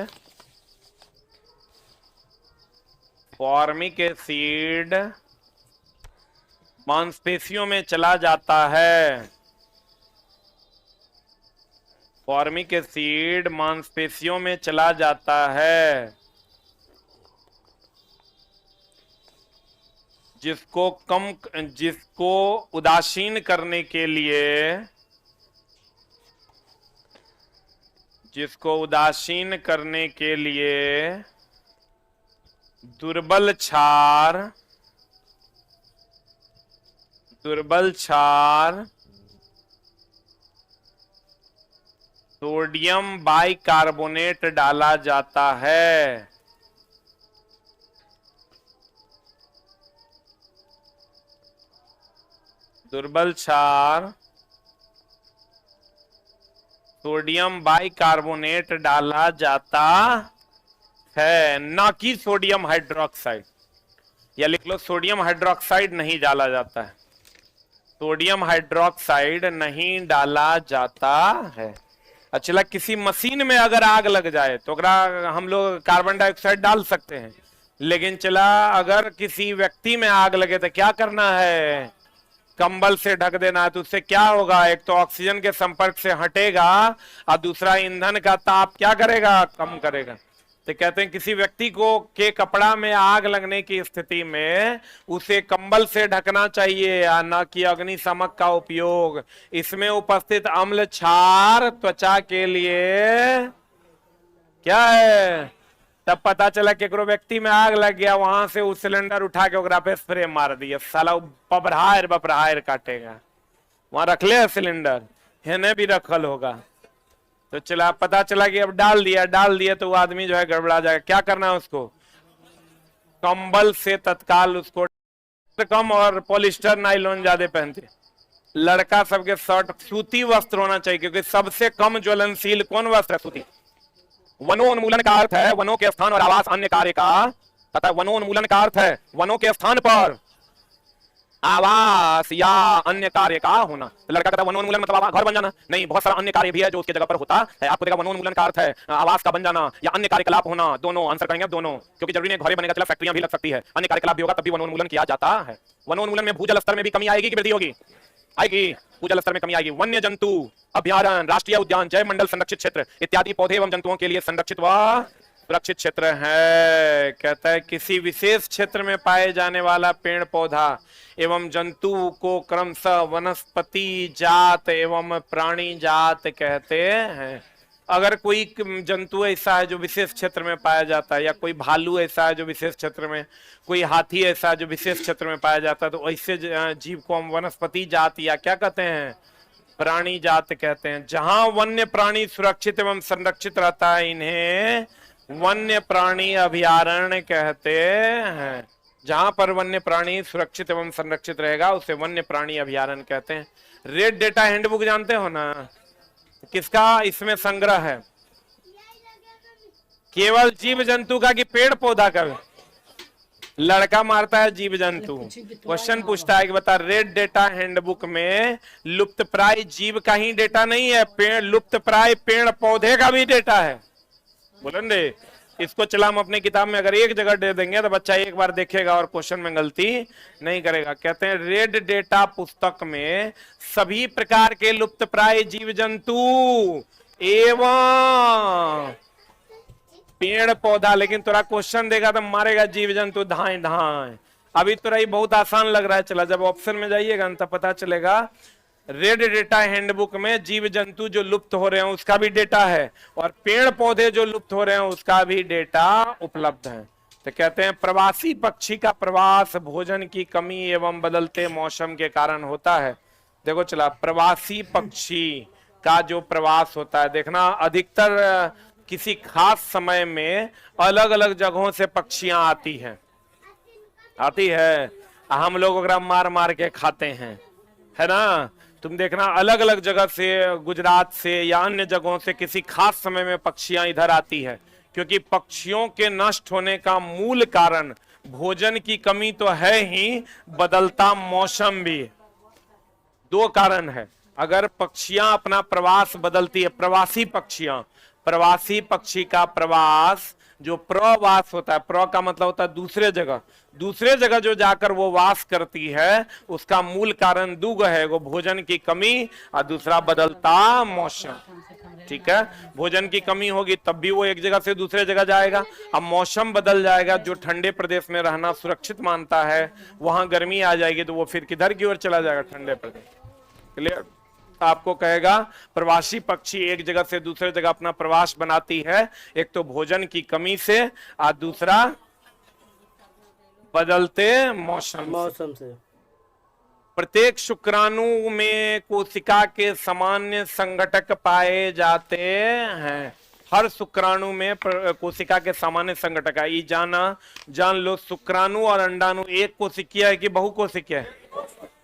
मांसपेशियों में चला जाता है। फॉर्मिक एसिड मांसपेशियों में चला जाता है, जिसको उदासीन करने के लिए, जिसको उदासीन करने के लिए दुर्बल क्षार सोडियम बाइकार्बोनेट डाला जाता है। दुर्बल क्षार सोडियम बाइकार्बोनेट डाला जाता है, ना कि सोडियम हाइड्रोक्साइड। या लिख लो सोडियम हाइड्रोक्साइड नहीं डाला जाता है, सोडियम हाइड्रोक्साइड नहीं डाला जाता है। अच्छा, किसी मशीन में अगर आग लग जाए तो हम लोग कार्बन डाइऑक्साइड डाल सकते हैं, लेकिन चला अगर किसी व्यक्ति में आग लगे तो क्या करना है, कंबल से ढक देना है। तो उससे क्या होगा, एक तो ऑक्सीजन के संपर्क से हटेगा और दूसरा ईंधन का ताप क्या करेगा, कम करेगा। तो कहते हैं किसी व्यक्ति को के कपड़ा में आग लगने की स्थिति में उसे कंबल से ढकना चाहिए या न कि अग्निशामक का उपयोग। इसमें उपस्थित अम्ल क्षार त्वचा के लिए क्या है। तब पता चला कि व्यक्ति में आग लग गया, वहां से उस सिलेंडर उठा के ओकरा पे स्प्रे मार दिया, साला बबरायर बपरायर काटेगा। वहां रख ले सिलेंडर, हेने भी रखल होगा। तो चला पता चला कि अब डाल दिया तो वो आदमी जो है गड़बड़ा जाएगा। क्या करना है उसको, कंबल से तत्काल उसको कम, और पॉलिस्टर नाइलॉन ज्यादा पहनते। लड़का सबके शर्ट सूती वस्त्र होना चाहिए, क्योंकि सबसे कम ज्वलनशील कौन वस्त्र है, सूती। वनोन्मूलन का अर्थ है वनों के स्थान और आवास अन्य कार्य का, तथा वनोन्मूलन का अर्थ है वनों के स्थान पर आवास या अन्य कार्य का होना। तो लड़का कहता है वनोन्मूलन मतलब घर बन जाना, नहीं, बहुत सारा अन्य कार्य भी है जो उसकी जगह पर होता है। आपको देखा वनोन्मूलन का अर्थ है आवास का बन जाना या अन्य कार्यकलाप होना। दोनों आंसर करेंगे आप दोनों, क्योंकि जरूरी नहीं घर बनेगा, चला फैक्ट्रियां भी लग सकती है, अन्य कार्यकलाप भी होगा, तब भी वनोन्मूलन किया जाता है। वनोन्मूलन में भूजल स्तर में भी कमी आएगी कि वृद्धि होगी, आएगी, भूजल स्तर में कमी आएगी। वन्य जंतु अभ्यारण्य, राष्ट्रीय उद्यान, जैव मंडल, संरक्षित क्षेत्र इत्यादि पौधे एवं जंतुओं के लिए संरक्षित व सुरक्षित क्षेत्र है। कहता है किसी विशेष क्षेत्र में पाए जाने वाला पेड़ पौधा एवं जंतु को क्रमशः वनस्पति जात एवं प्राणी जात कहते हैं। अगर कोई जंतु ऐसा है जो विशेष क्षेत्र में पाया जाता है, या कोई भालू ऐसा है जो विशेष क्षेत्र में, कोई हाथी ऐसा है जो विशेष क्षेत्र में पाया जाता है, तो ऐसे जीव को हम वनस्पति जात या क्या कहते हैं, प्राणी जात कहते हैं। जहां वन्य प्राणी सुरक्षित एवं संरक्षित रहता है, इन्हें वन्य प्राणी अभयारण्य कहते हैं। जहां पर वन्य प्राणी सुरक्षित एवं संरक्षित रहेगा उसे वन्य प्राणी अभयारण्य कहते हैं। रेड डेटा हैंडबुक जानते हो ना, किसका इसमें संग्रह है, केवल जीव जंतु का कि पेड़ पौधा का। लड़का मारता है जीव जंतु, क्वेश्चन पूछता है कि बता रेड डेटा हैंडबुक में लुप्त प्राय जीव का ही डेटा नहीं है, पेड़ लुप्त प्राय पेड़ पौधे का भी डेटा है। बोलेंगे इसको चला हम अपनी किताब में अगर एक जगह दे देंगे तो बच्चा एक बार देखेगा और क्वेश्चन में गलती नहीं करेगा। कहते हैं रेड डेटा पुस्तक में सभी प्रकार के लुप्त प्राय जीव जंतु एवं पेड़ पौधा, लेकिन तोरा क्वेश्चन देगा तो मारेगा जीव जंतु धाए धाए। अभी तोरा ये बहुत आसान लग रहा है, चला जब ऑप्शन में जाइएगा तो पता चलेगा। रेड डेटा हैंडबुक में जीव जंतु जो लुप्त हो रहे हैं उसका भी डेटा है, और पेड़ पौधे जो लुप्त हो रहे हैं उसका भी डेटा उपलब्ध है। तो कहते हैं प्रवासी पक्षी का प्रवास भोजन की कमी एवं बदलते मौसम के कारण होता है। देखो चला, प्रवासी पक्षी का जो प्रवास होता है, देखना अधिकतर किसी खास समय में अलग अलग जगहों से पक्षियां आती है, हम लोग मार मार के खाते हैं, है ना। तुम देखना अलग अलग जगह से, गुजरात से या अन्य जगहों से किसी खास समय में पक्षियां इधर आती है, क्योंकि पक्षियों के नष्ट होने का मूल कारण भोजन की कमी तो है ही, बदलता मौसम भी। दो कारण है। अगर पक्षियां अपना प्रवास बदलती है, प्रवासी पक्षी का प्रवास जो प्रवास होता है, प्र का मतलब होता है दूसरे जगह जो जाकर वो वास करती है, उसका मूल कारण दुग है, वो भोजन की कमी और दूसरा बदलता मौसम। ठीक है, भोजन की कमी होगी तब भी वो एक जगह से दूसरे जगह जाएगा। अब मौसम बदल जाएगा, जो ठंडे प्रदेश में रहना सुरक्षित मानता है वहां गर्मी आ जाएगी तो वो फिर किधर की ओर चला जाएगा, ठंडे प्रदेश। क्लियर, आपको कहेगा प्रवासी पक्षी एक जगह से दूसरे जगह अपना प्रवास बनाती है, एक तो भोजन की कमी से और दूसरा बदलते मौसम से। प्रत्येक शुक्राणु में कोशिका के सामान्य संघटक पाए जाते हैं। हर शुक्राणु में कोशिका के सामान्य संघटक है। जान लो शुक्राणु और अंडाणु एक कोशिकीय है कि बहुकोशिकीय है,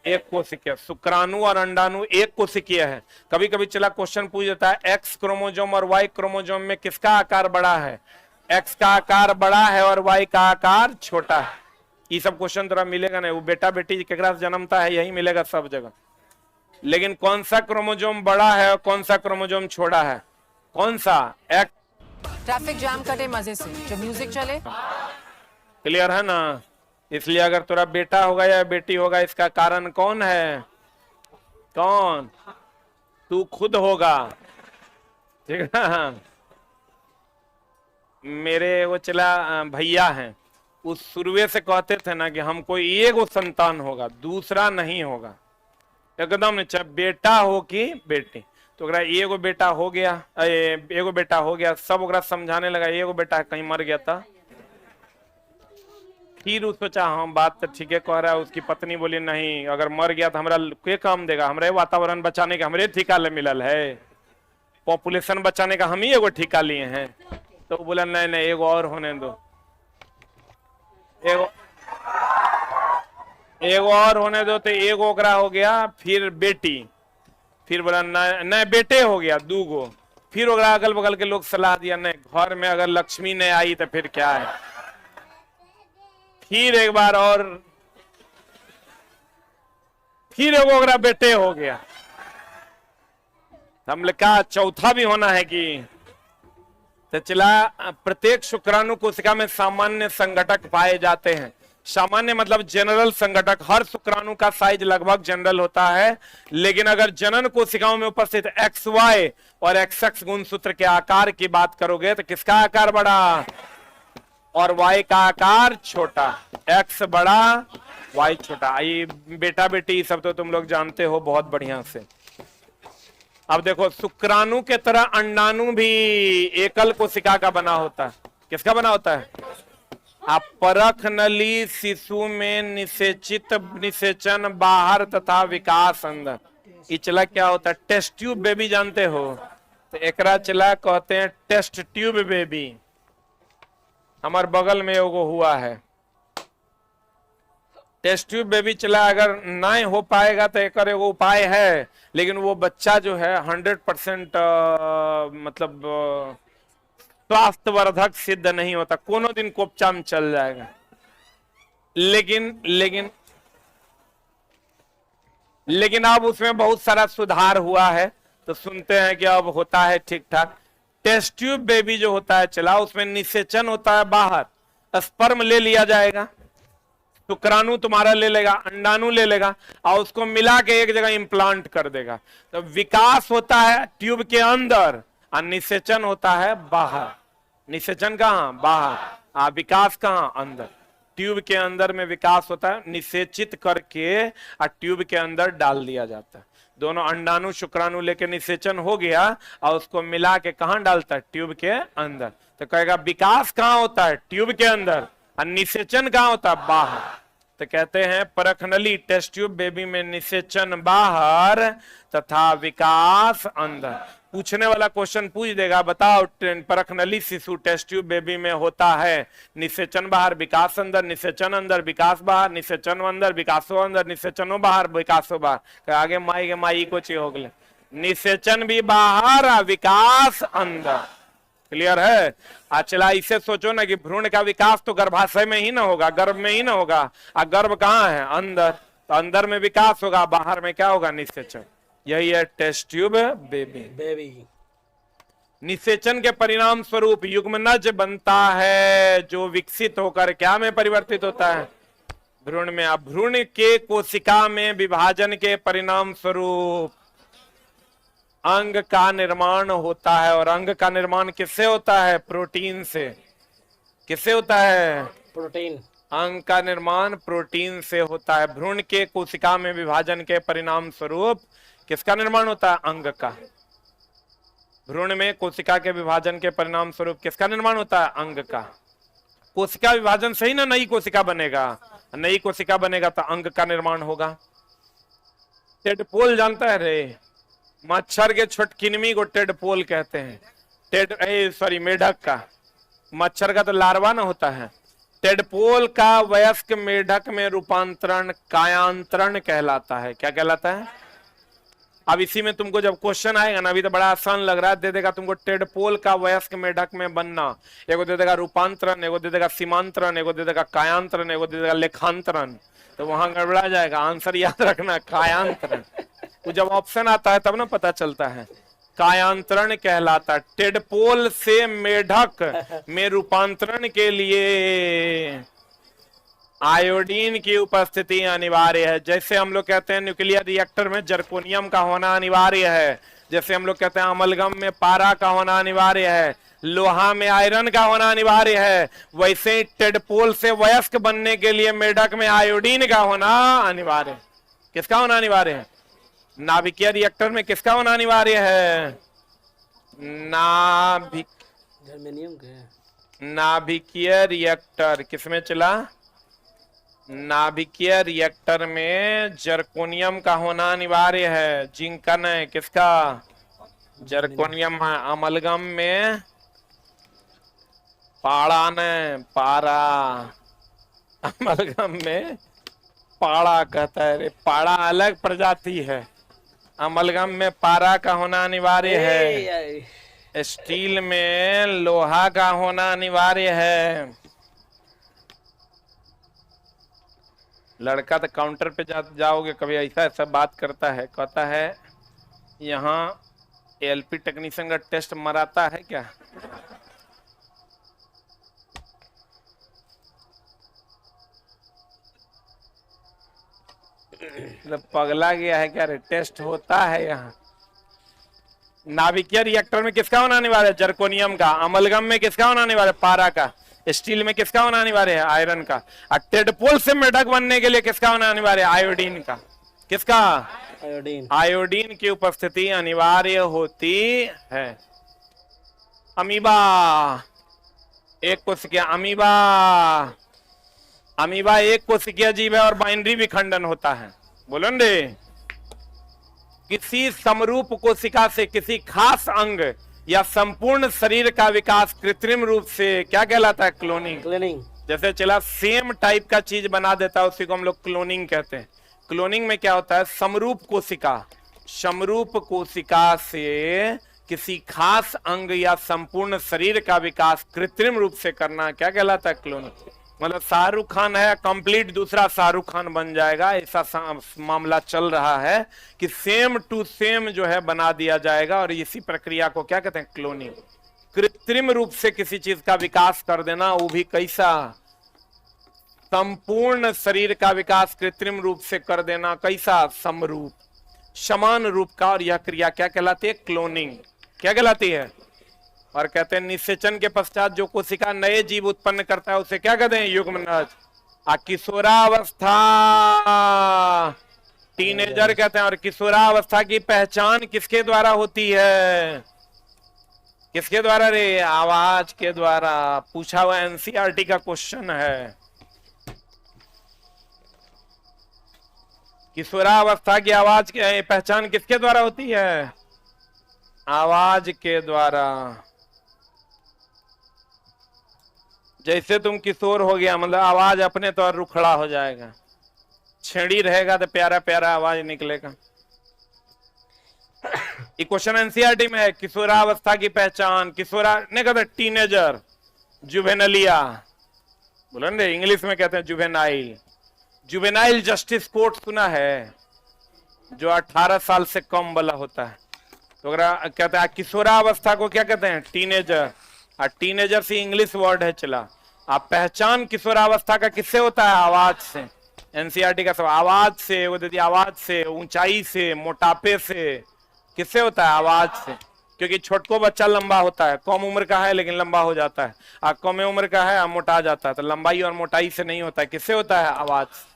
एक कोशिकीय। शुक्राणु और अंडाणु एक कोशिकीय है। कभी कभी चला क्वेश्चन पूछ देता है एक्स क्रोमोजोम और वाई क्रोमोजोम में किसका आकार बड़ा है? एक्स का आकार बड़ा है और वाई का आकार छोटा है। ये सब क्वेश्चन थोड़ा मिलेगा नहीं, वो बेटा बेटी केकरा से जन्मता है यही मिलेगा सब जगह। लेकिन कौन सा क्रोमोजोम बड़ा है और कौन सा क्रोमोजोम छोटा है? कौन सा? एक्स। ट्रैफिक जाम कटे मजे से जब म्यूजिक चले। क्लियर है ना? इसलिए अगर तेरा बेटा होगा या बेटी होगा, इसका कारण कौन है? कौन? तू खुद होगा। ठीक है ना? मेरे वो चला भैया हैं, उस शुरुए से कहते थे ना कि हमको एगो संतान होगा, दूसरा नहीं होगा। एकदम नहीं, चाहे बेटा हो कि बेटी। तो अगर एगो बेटा हो गया, एगो बेटा हो गया, सब ओकरा समझाने लगा एगो बेटा कहीं मर गया था। फिर उस सोचा हाँ बात तो ठीक है कह रहा है। उसकी पत्नी बोली नहीं, अगर मर गया तो हमरा के काम देगा? हमरे वातावरण बचाने का हमरे ठेका ले मिलल है, पॉपुलेशन बचाने का हम ही एगो ठेका लिए हैं। तो बोला नहीं नहीं एगो और होने दो, एगो और होने दो। तो एगो ओकरा हो गया, फिर बेटी, फिर बोला नहीं बेटे हो गया दूगो। फिर ओकरा अगल बगल के लोग सलाह दिया नहीं घर में अगर लक्ष्मी नहीं आई तो फिर क्या है। फिर एक बार और, फिर एगो ओकरा बेटे हो गया। हमने कहा चौथा भी होना है कि तो चला। प्रत्येक शुक्राणु कोशिका में सामान्य संघटक पाए जाते हैं। सामान्य मतलब जनरल संघटक। हर शुक्राणु का साइज लगभग जनरल होता है, लेकिन अगर जनन कोशिकाओं में उपस्थित एक्स वाई और एक्स एक्स गुणसूत्र के आकार की बात करोगे तो किसका आकार बड़ा और वाई का आकार छोटा? एक्स बड़ा वाई छोटा। ये बेटा बेटी सब तो तुम लोग जानते हो बहुत बढ़िया से। अब देखो शुक्राणु के तरह अंडाणु भी एकल कोशिका का बना होता है। किसका बना होता है? आप परख नली शिशु में निषेचन बाहर तथा विकास अंदर। ये चला क्या होता है? टेस्ट ट्यूब बेबी जानते हो? तो एकरा चला कहते हैं टेस्ट ट्यूब बेबी। हमारे बगल में एगो हुआ है टेस्ट ट्यूब बेबी चला। अगर नहीं हो पाएगा तो एक एगो उपाय है, लेकिन वो बच्चा जो है 100% मतलब स्वास्थ्यवर्धक सिद्ध नहीं होता। कोनो दिन कोपचा में चल जाएगा। लेकिन अब उसमें बहुत सारा सुधार हुआ है, तो सुनते हैं कि अब होता है ठीक ठाक। टेस्ट ट्यूब बेबी जो होता है चला, उसमें निषेचन होता है बाहर, स्पर्म ले लिया जाएगा, शुक्राणु तुम्हारा ले लेगा, अंडाणु ले लेगा और उसको मिला के एक जगह इंप्लांट कर देगा। तो विकास होता है ट्यूब के अंदर और निषेचन होता है बाहर। निषेचन कहाँ? बाहर। विकास कहाँ? अंदर। ट्यूब के अंदर में विकास होता है, निषेचित करके और ट्यूब के अंदर डाल दिया जाता है। दोनों अंडाणु शुक्राणु लेके निषेचन हो गया और उसको मिला के कहाँ डालता है? ट्यूब के अंदर। तो कहेगा विकास कहाँ होता है? ट्यूब के अंदर। और निषेचन कहाँ होता है? बाहर। तो कहते हैं परखनली टेस्ट ट्यूब बेबी में निषेचन बाहर तथा विकास अंदर। पूछने वाला क्वेश्चन पूछ देगा बताओ परखनली शिशु टेस्ट ट्यूब बेबी में होता है निषेचन बाहर विकास अंदर, निषेचन अंदर विकास बाहर, निषेचन अंदर विकासो अंदर, निषेचनो बाहर विकासो बाहर। आगे माई के माई को चाहिए हो गए निषेचन भी बाहर विकास अंदर। क्लियर है? चला इसे सोचो ना कि भ्रूण का विकास तो गर्भाशय में ही ना होगा, गर्भ में ही ना होगा। गर्भ कहाँ है? अंदर। तो अंदर में विकास होगा, बाहर में क्या होगा? निषेचन। यही है टेस्ट ट्यूब बेबी। निषेचन के परिणाम स्वरूप युग्मनज बनता है जो विकसित होकर क्या में परिवर्तित होता है? भ्रूण में। अब भ्रूण के कोशिका में विभाजन के परिणाम स्वरूप अंग का निर्माण होता है। और अंग का निर्माण किससे होता है? प्रोटीन से। किससे होता है? प्रोटीन। अंग का निर्माण प्रोटीन से होता है। भ्रूण के कोशिका में विभाजन के परिणाम स्वरूप किसका निर्माण होता है? अंग का। भ्रूण में कोशिका के विभाजन के परिणाम स्वरूप किसका निर्माण होता है? अंग का। कोशिका विभाजन से ही ना नई कोशिका बनेगा, नई कोशिका बनेगा तो अंग का निर्माण होगा। टेडपोल जानता है रे? मच्छर के छोटकिनमी को टेडपोल कहते हैं। मेढक का। मच्छर का तो लार्वा ना होता है, टेडपोल का वयस्क मेढक में रूपांतरण कायांतरण कहलाता है। क्या कहलाता है? अब इसी में तुमको जब क्वेश्चन आएगा ना, अभी तो बड़ा आसान लग रहा है, दे देगा तुमको टेडपोल का वयस्क मेढक में बनना, एगो दे देगा रूपांतरण, एगो दे देगा सीमांतरण, एगो दे देगा कायांतरण, एगो दे देगा लेखांतरण, तो वहां गड़बड़ा जाएगा। आंसर याद रखना कायांतरण। वो जब ऑप्शन आता है तब ना पता चलता है। कायांतरण कहलाता। टेडपोल से मेढक में रूपांतरण के लिए आयोडीन की उपस्थिति अनिवार्य है। जैसे हम लोग कहते हैं न्यूक्लियर रिएक्टर में जर्कोनियम का होना अनिवार्य है, जैसे हम लोग कहते हैं अमलगम में पारा का होना अनिवार्य है, लोहा में आयरन का होना अनिवार्य है, वैसे ही टेडपोल से वयस्क बनने के लिए मेढक में आयोडीन का होना अनिवार्य है। किसका होना अनिवार्य है? नाभिकीय रिएक्टर में किसका होना अनिवार्य है? जर्मेनियम के। नाभिकीय रिएक्टर किसमें चला? नाभिकीय रिएक्टर में जर्कोनियम का होना अनिवार्य है, जिंक का नहीं। किसका? जर्कोनियम। अमलगम में पारा ने पारा, अमलगम में पाड़ा कहता है रे, पाड़ा अलग प्रजाति है, अमलगम में पारा का होना अनिवार्य है, स्टील में लोहा का होना अनिवार्य है। लड़का तो काउंटर पे जाओगे कभी ऐसा ऐसा बात करता है, कहता है यहाँ एलपी टेक्नीशियन का टेस्ट मराता है क्या? मतलब पगला गया है क्या रे? टेस्ट होता है यहाँ। नाभिकीय रिएक्टर में किसका होना अनिवार्य है? जर्कोनियम का। अमलगम में किसका होना अनिवार्य है? पारा का। स्टील में किसका होना अनिवार्य है? आयरन का। और टेडपोल से मेढक बनने के लिए किसका होना अनिवार्य है? आयोडीन का। किसका? आयोडीन। आयोडीन की उपस्थिति अनिवार्य होती है। अमीबा, एक कोशिकीय अमीबा, अमीबा एक कोशिकीय जीव है और बाइनरी विखंडन होता है। बोलो रे, किसी समरूप कोशिका से किसी खास अंग या संपूर्ण शरीर का विकास कृत्रिम रूप से क्या कहलाता है? क्लोनिंग। क्लोनिंग। जैसे चला सेम टाइप का चीज बना देता है, उसी को हम लोग क्लोनिंग कहते हैं। क्लोनिंग में क्या होता है? समरूप कोशिका, समरूप कोशिका से किसी खास अंग या संपूर्ण शरीर का विकास कृत्रिम रूप से करना क्या कहलाता है? क्लोनिंग। मतलब शाहरुख खान है, कंप्लीट दूसरा शाहरुख खान बन जाएगा, ऐसा मामला चल रहा है कि सेम टू सेम जो है बना दिया जाएगा, और इसी प्रक्रिया को क्या कहते हैं? क्लोनिंग। कृत्रिम रूप से किसी चीज का विकास कर देना, वो भी कैसा? संपूर्ण शरीर का विकास कृत्रिम रूप से कर देना, कैसा? समरूप, समान रूप का। और यह क्रिया क्या कहलाती है? क्लोनिंग। क्या कहलाती है? और कहते हैं निषेचन के पश्चात जो कोशिका नए जीव उत्पन्न करता है उसे क्या कहते हैं? युग्मनज। किशोरावस्था, टीनेजर कहते हैं। और किशोरावस्था की पहचान किसके द्वारा होती है? किसके द्वारा रे? आवाज के द्वारा। पूछा हुआ एनसीईआरटी का क्वेश्चन है। किशोरावस्था की आवाज की पहचान किसके द्वारा होती है? आवाज के द्वारा। जैसे तुम किशोर हो गया, मतलब आवाज अपने तौर रुखड़ा हो जाएगा। छेड़ी रहेगा तो प्यारा प्यारा आवाज निकलेगा। ये क्वेश्चन एनसीईआरटी में है। किशोरावस्था की पहचान, किशोरा नहीं कहते टीनेजर, जुवेनलिया। बोलो ना, इंग्लिश में कहते हैं जुवेनाइल। जुवेनाइल जस्टिस कोर्ट सुना है? जो 18 साल से कम वाला होता है, तो अगर कहते हैं किशोरावस्था को क्या कहते हैं? टीनेजर। और टीनेजर से इंग्लिश वर्ड है चला। आप पहचान किशोरावस्था का किससे होता है? आवाज से। एनसीईआरटी का सब आवाज से, वो दीदी आवाज से, ऊंचाई से, मोटापे से, किससे होता है? आवाज से। क्योंकि छोटको बच्चा लंबा होता है, कम उम्र का है लेकिन लंबा हो जाता है, और कम उम्र का है मोटा जाता है, तो लंबाई और मोटाई से नहीं होता है। किससे होता है? आवाज से।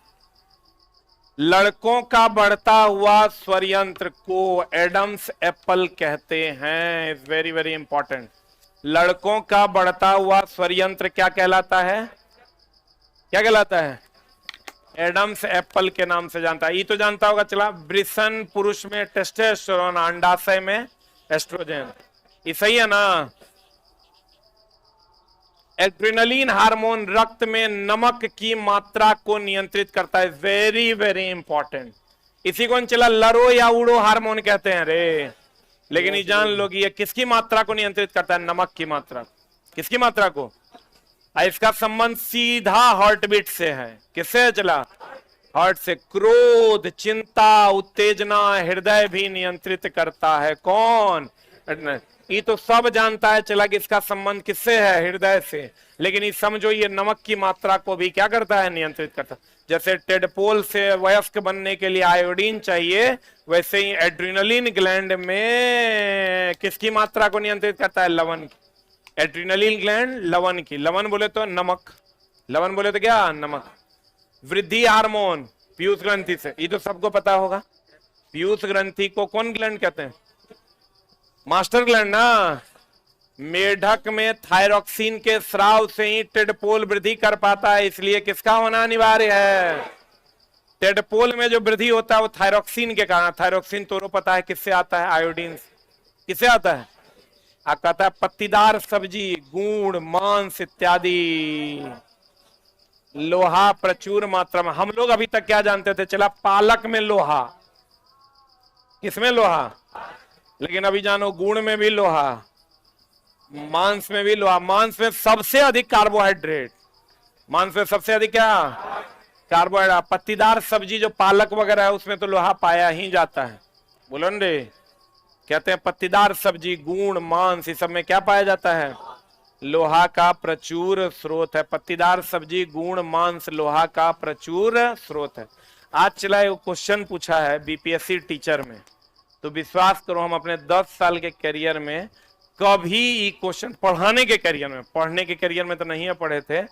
लड़कों का बढ़ता हुआ स्वर यंत्र को एडम्स एप्पल कहते हैं। Is very very important. लड़कों का बढ़ता हुआ स्वर यंत्र क्या कहलाता है? क्या कहलाता है? एडम्स एप्पल के नाम से जानता है। ये तो जानता होगा चला, ब्रिसन पुरुष में टेस्टोस्टेरोन, अंडाशय में एस्ट्रोजन। ये सही है ना? एड्रेनलिन हार्मोन रक्त में नमक की मात्रा को नियंत्रित करता है। Very very important. इसी को चला लरो या उड़ो हार्मोन कहते हैं रे। लेकिन ये जान लो कि ये किसकी मात्रा को नियंत्रित करता है? नमक की मात्रा। किसकी मात्रा को? इसका संबंध सीधा हार्ट बीट से है। किससे है चला? हार्ट से। क्रोध, चिंता, उत्तेजना हृदय भी नियंत्रित करता है। कौन? ये तो सब जानता है चला कि इसका संबंध किससे है? हृदय से। लेकिन ये समझो ये नमक की मात्रा को भी क्या करता है? नियंत्रित करता है। जैसे टेडपोल से वयस्क बनने के लिए आयोडीन चाहिए, वैसे ही एड्रिनलिन ग्लैंड में किसकी मात्रा को नियंत्रित करता है? लवण की। एड्रिनलिन ग्लैंड लवण की। लवण बोले तो नमक, लवण बोले तो क्या? नमक। वृद्धि हार्मोन पीयूष ग्रंथि से, ये तो सबको पता होगा। पीयूष ग्रंथि को कौन ग्लैंड कहते हैं? मास्टर ग्लैंड ना। मेढक में थायरॉक्सिन के स्राव से ही टेडपोल वृद्धि कर पाता है, इसलिए किसका होना अनिवार्य है? टेडपोल में जो वृद्धि होता है वो थायरॉक्सिन के कारण। थायरॉक्सिन तो पता है किससे आता है? आयोडीन से। किससे आता है? कहता है पत्तीदार सब्जी, गुड़, मांस इत्यादि। लोहा प्रचुर मात्रा में। हम लोग अभी तक क्या जानते थे चला? पालक में लोहा। किसमें? लोहा। लेकिन अभी जानो गुड़ में भी लोहा, मांस में भी लोहा। मांस में सबसे अधिक कार्बोहाइड्रेट। मांस में सबसे अधिक क्या? कार्बोहाइड्रेट। पत्तीदार सब्जी जो पालक वगैरह है उसमें तो लोहा पाया ही जाता है। बोलो न रे। कहते हैं पत्तीदार सब्जी, गुड़, मांस, इस सब में क्या पाया जाता है? लोहा का प्रचुर स्रोत है। पत्तीदार सब्जी, गुड़, मांस लोहा का प्रचुर स्रोत है। आज चला एक क्वेश्चन पूछा है बीपीएससी टीचर में, तो विश्वास करो हम अपने 10 साल के करियर में कभी ये क्वेश्चन, पढ़ाने के करियर में, पढ़ने के करियर में तो नहीं पढ़े थे,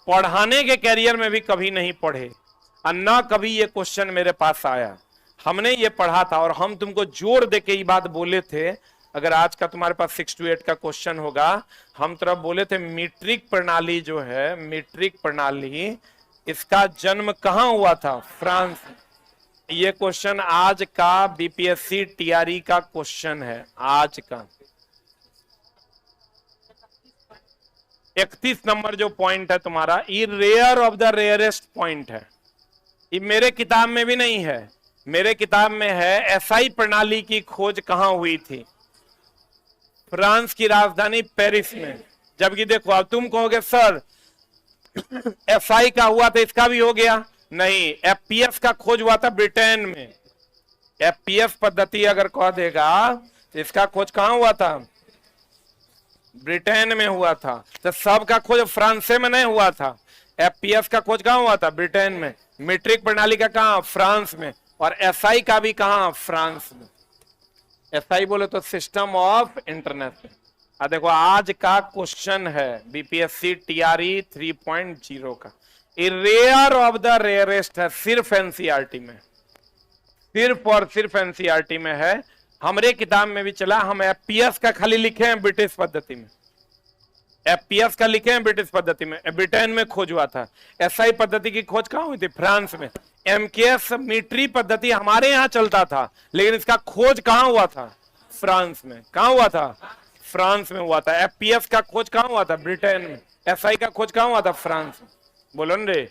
पढ़ाने के करियर में भी कभी नहीं पढ़े और ना कभी ये क्वेश्चन मेरे पास आया। हमने ये पढ़ा था और हम तुमको जोर देके ये बात बोले थे, अगर आज का तुम्हारे पास 6 to 8 का क्वेश्चन होगा, हम तरफ बोले थे मीट्रिक प्रणाली जो है, मीट्रिक प्रणाली, इसका जन्म कहां हुआ था? फ्रांस। ये क्वेश्चन आज का बीपीएससी टीआरई का क्वेश्चन है, आज का 31 नंबर जो पॉइंट है तुम्हारा, ये rare of the rarest point है। ये मेरे किताब में भी नहीं है, मेरे किताब में है एसआई प्रणाली की खोज कहां हुई थी? फ्रांस की राजधानी पेरिस में। जबकि देखो अब तुम कहोगे सर एसआई का हुआ था, इसका भी हो गया। नहीं, एफपीएस का खोज हुआ था ब्रिटेन में। एफपीएस पद्धति अगर कह देगा तो इसका खोज कहां हुआ था? ब्रिटेन में हुआ था। तो सबका खोज फ्रांस में नहीं हुआ था। एफपीएस का खोज कहां हुआ था? ब्रिटेन में। मीट्रिक प्रणाली का कहां? फ्रांस में। और एसआई का भी कहां? फ्रांस में। एसआई बोले तो सिस्टम ऑफ इंटरनेट। देखो आज का क्वेश्चन है बीपीएससी टीआरई 3.0 का, रेयर ऑफ द रेयरेस्ट है, सिर्फ एनसीईआरटी में, सिर्फ और सिर्फ एनसीईआरटी में है। हमारे किताब में भी चला, हम एफपीएस का खाली लिखे हैं ब्रिटिश पद्धति में, एफपीएस का लिखे हैं ब्रिटिश पद्धति में, ब्रिटेन में खोज हुआ था। एसआई पद्धति की खोज कहां हुई थी? फ्रांस में। एमकेएस मीट्री पद्धति हमारे यहां चलता था, लेकिन इसका खोज कहां हुआ था? फ्रांस में। कहां हुआ था? फ्रांस में हुआ था। एफपीएस का खोज कहां हुआ था? ब्रिटेन में। एसआई का खोज कहां हुआ था? फ्रांस में। बोलो न रे।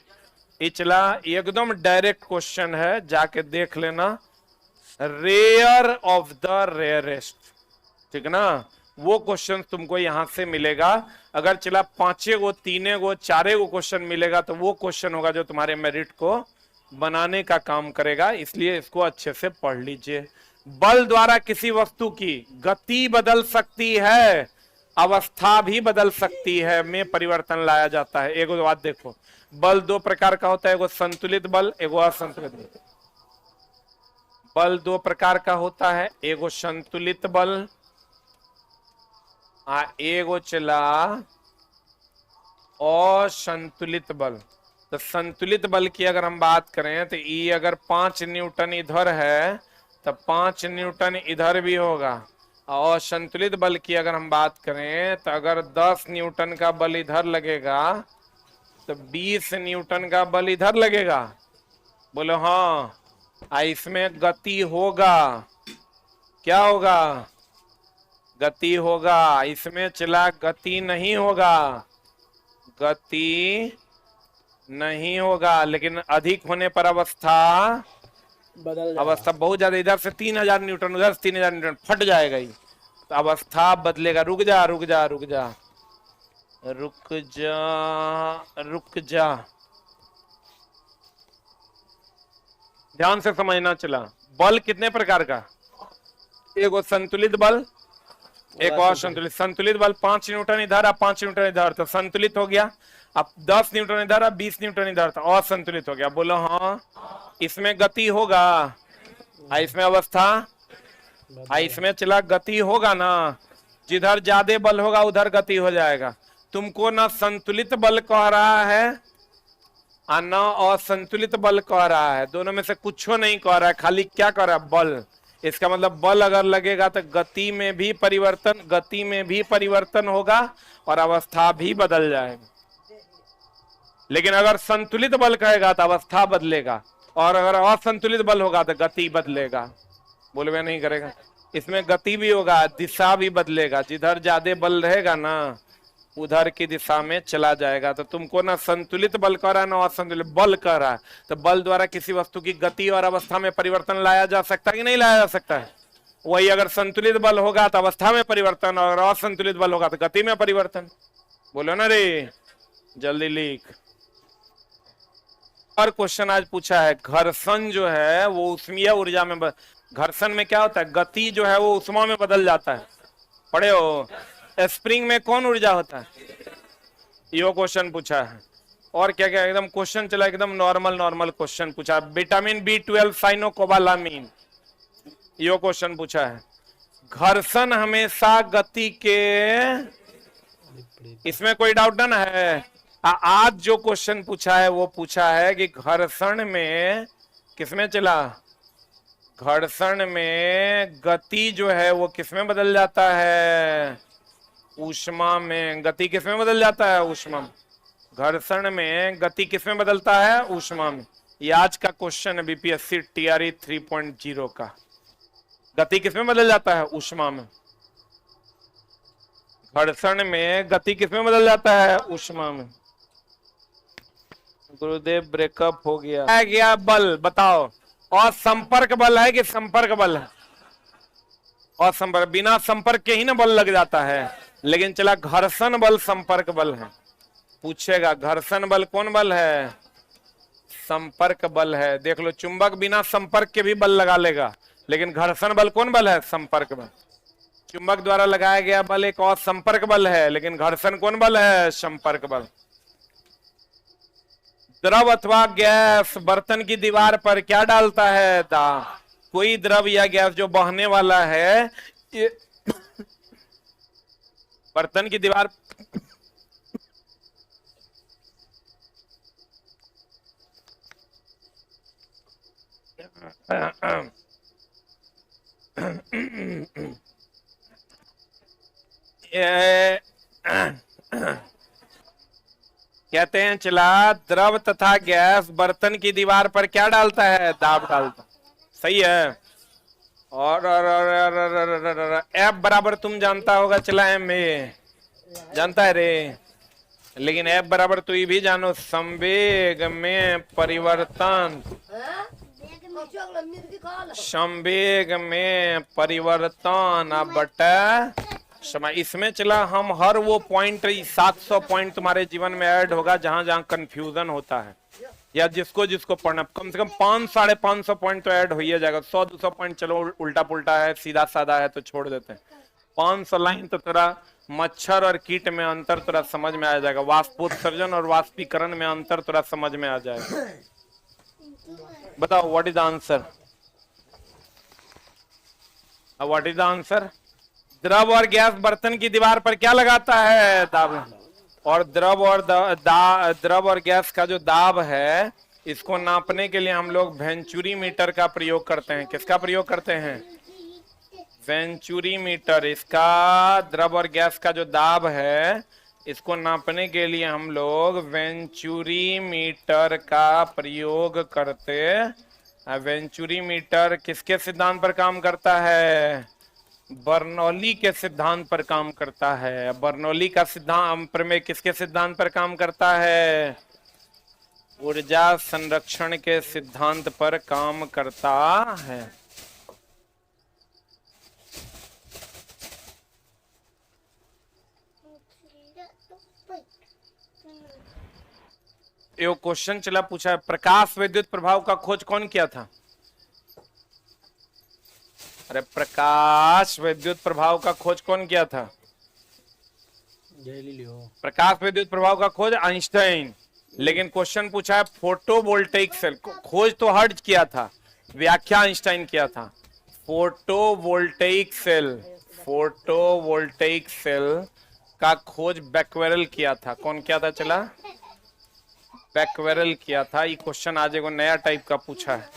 इचला एकदम डायरेक्ट क्वेश्चन है, जाके देख लेना। रेयर ऑफ द रेयरेस्ट, ठीक ना, वो क्वेश्चन तुमको यहां से मिलेगा। अगर चला 5 गो, 3 गो, 4 गो क्वेश्चन मिलेगा तो वो क्वेश्चन होगा जो तुम्हारे मेरिट को बनाने का काम करेगा, इसलिए इसको अच्छे से पढ़ लीजिए। बल द्वारा किसी वस्तु की गति बदल सकती है, अवस्था भी बदल सकती है, में परिवर्तन लाया जाता है। एक बात देखो, बल 2 प्रकार का होता है, एगो संतुलित बल, एगो असंतुलित बल। बल 2 प्रकार का होता है, एगो संतुलित बल, एगो चला असंतुलित बल। तो संतुलित बल की अगर हम बात करें तो ये अगर 5 न्यूटन इधर है तो 5 न्यूटन इधर भी होगा। और संतुलित बल की अगर हम बात करें तो अगर 10 न्यूटन का बल इधर लगेगा तो 20 न्यूटन का बल इधर लगेगा। बोलो हाँ, इसमें गति होगा। क्या होगा? गति होगा। इसमें चला गति नहीं होगा। गति नहीं होगा, लेकिन अधिक होने पर अवस्था बदल जाएगा। अवस्था बहुत ज्यादा, इधर से 3000 न्यूटन, उधर से 3000 न्यूटन, फट जाएगा ही, तो अवस्था बदलेगा। रुक जा रुक जा रुक जा रुक जा रुक जा, ध्यान से समझना। चला, बल कितने प्रकार का? एक वो संतुलित बल, एक और संतुलित। संतुलित बल 5 न्यूटन इधर, अब 5 न्यूटन इधर, तो संतुलित हो गया। अब 10 न्यूटन इधर, अब 20 न्यूटन इधर, तो और संतुलित हो गया। बोलो हाँ, इसमें गति होगा, इसमें अवस्था, इसमें चला गति होगा ना। जिधर ज्यादा बल होगा उधर गति हो जाएगा। तुमको ना संतुलित बल कह रहा है और ना असंतुलित बल कह रहा है, दोनों में से कुछ नहीं कह रहा है, खाली क्या कह रहा है? बल। इसका मतलब बल अगर लगेगा तो गति में भी परिवर्तन होगा और अवस्था भी बदल जाएगा। लेकिन अगर संतुलित बल कहेगा तो अवस्था बदलेगा, और अगर असंतुलित बल होगा तो गति बदलेगा। बोलवे नहीं करेगा। इसमें गति भी होगा, दिशा भी बदलेगा। जिधर ज्यादा बल रहेगा ना उधर की दिशा में चला जाएगा। तो तुमको ना संतुलित बल कह रहा है ना असंतुलित बल कह रहा है। तो बल द्वारा किसी वस्तु की गति और अवस्था में परिवर्तन लाया जा सकता है कि नहीं लाया जा सकता है? वही अगर संतुलित बल होगा तो अवस्था में परिवर्तन, और असंतुलित बल होगा तो गति में परिवर्तन। बोलो ना रे, जल्दी लिख। और क्वेश्चन आज पूछा है, घर्षण जो है वो ऊष्मीय ऊर्जा में घर्षण में क्या होता है? गति जो है वो ऊष्मा में बदल जाता है। पढ़े हो? स्प्रिंग में कौन ऊर्जा होता है? यो क्वेश्चन पूछा है। और क्या क्या एकदम क्वेश्चन चला, एकदम नॉर्मल क्वेश्चन पूछा। विटामिन B12 साइनोकोबालामीन, यो क्वेश्चन पूछा है। घर्षण हमेशा गति के, इसमें कोई डाउट ना है? आज जो क्वेश्चन पूछा है वो पूछा है कि घर्षण में किसमें चला? घर्षण में गति जो है वो किसमें बदल जाता है? ऊष्मा में। गति किसमें बदल जाता है? ऊष्मा में। घर्षण में गति किसमें बदलता है? ऊष्मा में। ये आज का क्वेश्चन है बीपीएससी TRE 3.0 का। गति किसमें बदल जाता है? ऊष्मा में। घर्षण में गति किसमें बदल जाता है? ऊष्मा में। गुरुदेव ब्रेकअप हो गया बल बताओ। और संपर्क बल है कि संपर्क बल है? और संपर्क, बिना संपर्क के ही ना बल लग जाता है। लेकिन चला, घर्षण बल संपर्क बल है। पूछेगा घर्षण बल कौन बल है? संपर्क बल है। देख लो, चुंबक बिना संपर्क के भी बल लगा लेगा, लेकिन घर्षण बल कौन बल है? संपर्क बल। चुंबक द्वारा लगाया गया बल एक और संपर्क बल है, लेकिन घर्षण कौन बल है? संपर्क बल। द्रव अथवा गैस बर्तन की दीवार पर क्या डालता है? दाब। कोई द्रव या गैस जो बहने वाला है, ये बर्तन की दीवार कहते हैं चला, द्रव तथा गैस बर्तन की दीवार पर क्या डालता है? दाब डालता। सही है। और F बराबर तुम जानता होगा, चला M में जानता है रे, लेकिन F बराबर तो ये भी जानो, संवेग में परिवर्तन। संवेग में परिवर्तन बटा समय। इसमें चला हम हर वो पॉइंट 700 पॉइंट तुम्हारे जीवन में ऐड होगा जहां जहां कंफ्यूजन होता है, या जिसको जिसको पढ़ना, कम से कम 500-550 पॉइंट तो ऐड हो ही जाएगा। 100-200 पॉइंट चलो उल्टा पुल्टा है, सीधा साधा है तो छोड़ देते हैं। 500 लाइन तो तेरा मच्छर और कीट में अंतर तुरा समझ में आ जाएगा, वाष्पोत्सर्जन और वाष्पीकरण में अंतर तुरा समझ में आ जाएगा। बताओ what is the answer? What is the answer? द्रव और गैस बर्तन की दीवार पर क्या लगाता है? दाब। और द्रव और गैस का जो दाब है, इसको नापने के लिए हम लोग वेंचुरी मीटर का प्रयोग करते हैं। किसका प्रयोग करते हैं? Venturi meter. इसका द्रव और गैस का जो दाब है, इसको नापने के लिए हम लोग वेंचुरी मीटर का प्रयोग करते हैं। वेंचुरी मीटर किसके सिद्धांत पर काम करता है? बर्नौली के सिद्धांत पर काम करता है। बर्नौली का सिद्धांत प्रमेय किसके सिद्धांत पर काम करता है? ऊर्जा संरक्षण के सिद्धांत पर काम करता है। ये क्वेश्चन चला पूछा है, प्रकाश विद्युत प्रभाव का खोज कौन किया था? अरे प्रकाश विद्युत प्रभाव का खोज कौन किया था? प्रकाश विद्युत प्रभाव का खोज आइंस्टाइन। लेकिन क्वेश्चन पूछा है फोटोवोल्टेइक सेल, खोज तो हर्ट्ज किया था, व्याख्या आइंस्टाइन किया था। फोटोवोल्टेइक सेल का खोज बैक्वेरेल किया था। कौन किया था? चला बैक्वेरेल किया था। ये क्वेश्चन आज एगो नया टाइप का पूछा है।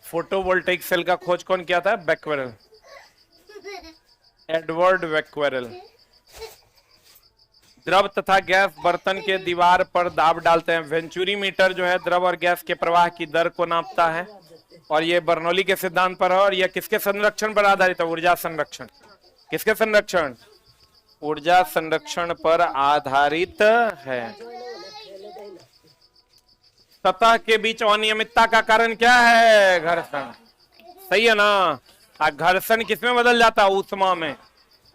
फोटोवोल्टेइक सेल का खोज कौन किया था? Becquerel, Edward Becquerel. द्रव तथा गैस बर्तन के दीवार पर दाब डालते हैं। वेंचुरी मीटर जो है द्रव और गैस के प्रवाह की दर को नापता है, और ये बर्नौली के सिद्धांत पर है। और यह किसके संरक्षण पर आधारित है? ऊर्जा संरक्षण। किसके संरक्षण? ऊर्जा संरक्षण पर आधारित है। सतह के बीच अनियमितता का कारण क्या है? घर्षण। सही है ना? घर्षण किसमें बदल जाता है? ऊष्मा में।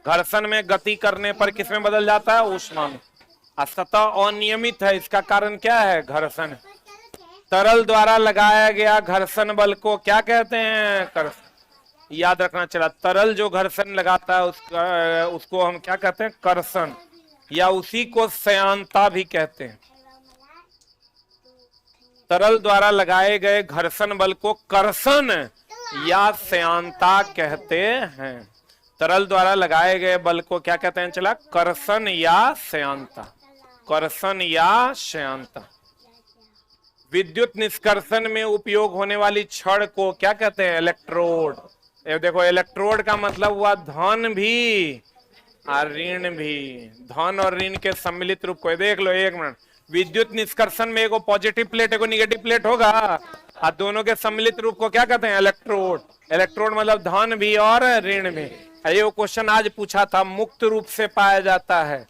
घर्षण में गति करने पर किसमें बदल जाता है? ऊष्मा में। सतह अनियमित है, इसका कारण क्या है? घर्षण। तरल द्वारा लगाया गया घर्षण बल को क्या कहते हैं? कर्षण। याद रखना चला, तरल जो घर्षण लगाता है उसको हम क्या कहते हैं? कर्षण, या उसी को श्यानता भी कहते हैं। तरल द्वारा लगाए गए घर्षण बल को कर्षण या श्यानता कहते हैं। तरल द्वारा लगाए गए बल को क्या कहते हैं? चला कर्षण या श्यानता। कर्षण या श्यानता। विद्युत निष्कर्षण में उपयोग होने वाली छड़ को क्या कहते हैं? इलेक्ट्रोड। देखो, इलेक्ट्रोड का मतलब हुआ धन भी और ऋण भी। धन और ऋण के सम्मिलित रूप को देख लो। एक मिनट, विद्युत निष्कर्षण में एगो पॉजिटिव प्लेट एगो निगेटिव प्लेट होगा, और दोनों के सम्मिलित रूप को क्या कहते हैं? इलेक्ट्रोड। इलेक्ट्रोड मतलब धन भी और ऋण भी। ये क्वेश्चन आज पूछा था। मुक्त रूप से पाया जाता है।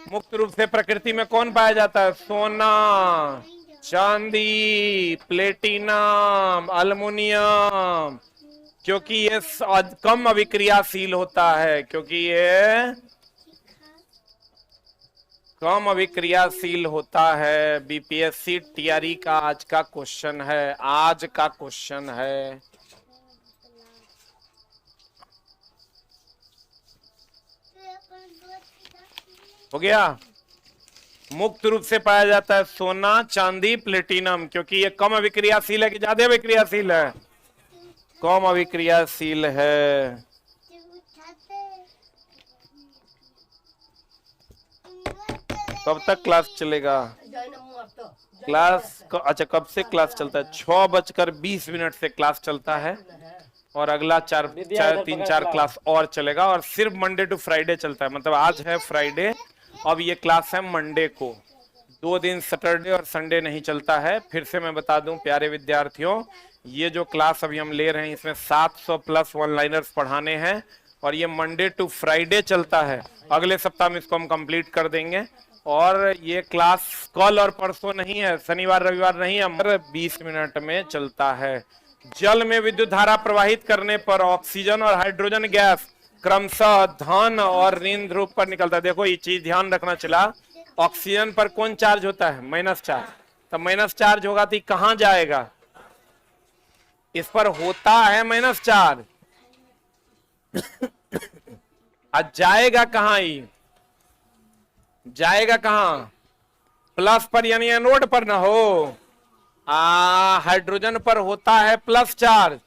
मुक्त रूप से प्रकृति में कौन पाया जाता है? सोना, चांदी, प्लेटिनम, अल्युमिनियम। क्योंकि ये कम अभिक्रियाशील होता है। क्योंकि ये कम अभिक्रियाशील होता है। बीपीएससी टीआरई का आज का क्वेश्चन है। आज का क्वेश्चन है। हो गया? मुक्त रूप से पाया जाता है सोना, चांदी, प्लेटिनम। क्योंकि ये कम अभिक्रियाशील है कि ज्यादा अभिक्रियाशील है? कम अभिक्रियाशील है। कब तक क्लास चलेगा? क्लास अच्छा, कब से क्लास चलता है? 6:20 से क्लास चलता है, और अगला 3-4 क्लास और चलेगा, और सिर्फ मंडे टू फ्राइडे चलता है। मतलब आज है फ्राइडे, अब ये क्लास है मंडे को। 2 दिन सैटरडे और संडे नहीं चलता है। फिर से मैं बता दूं प्यारे विद्यार्थियों, ये जो क्लास अभी हम ले रहे हैं इसमें 700 प्लस वन लाइनर्स पढ़ाने हैं, और ये मंडे टू फ्राइडे चलता है। अगले सप्ताह में इसको हम कंप्लीट कर देंगे। और ये क्लास कल और परसों नहीं है, शनिवार रविवार नहीं है, 20 मिनट में चलता है। जल में विद्युत धारा प्रवाहित करने पर ऑक्सीजन और हाइड्रोजन गैस क्रमशः धन और ऋण ध्रुव पर निकलता है। देखो, ये चीज ध्यान रखना चला। ऑक्सीजन पर कौन चार्ज होता है? Minus charge. तो माइनस चार्ज होगा तो कहां जाएगा? इस पर होता है माइनस चार्ज। आज जाएगा कहां? ही जाएगा कहां? प्लस पर, यानी एनोड पर ना हो। हाइड्रोजन पर होता है प्लस चार्ज,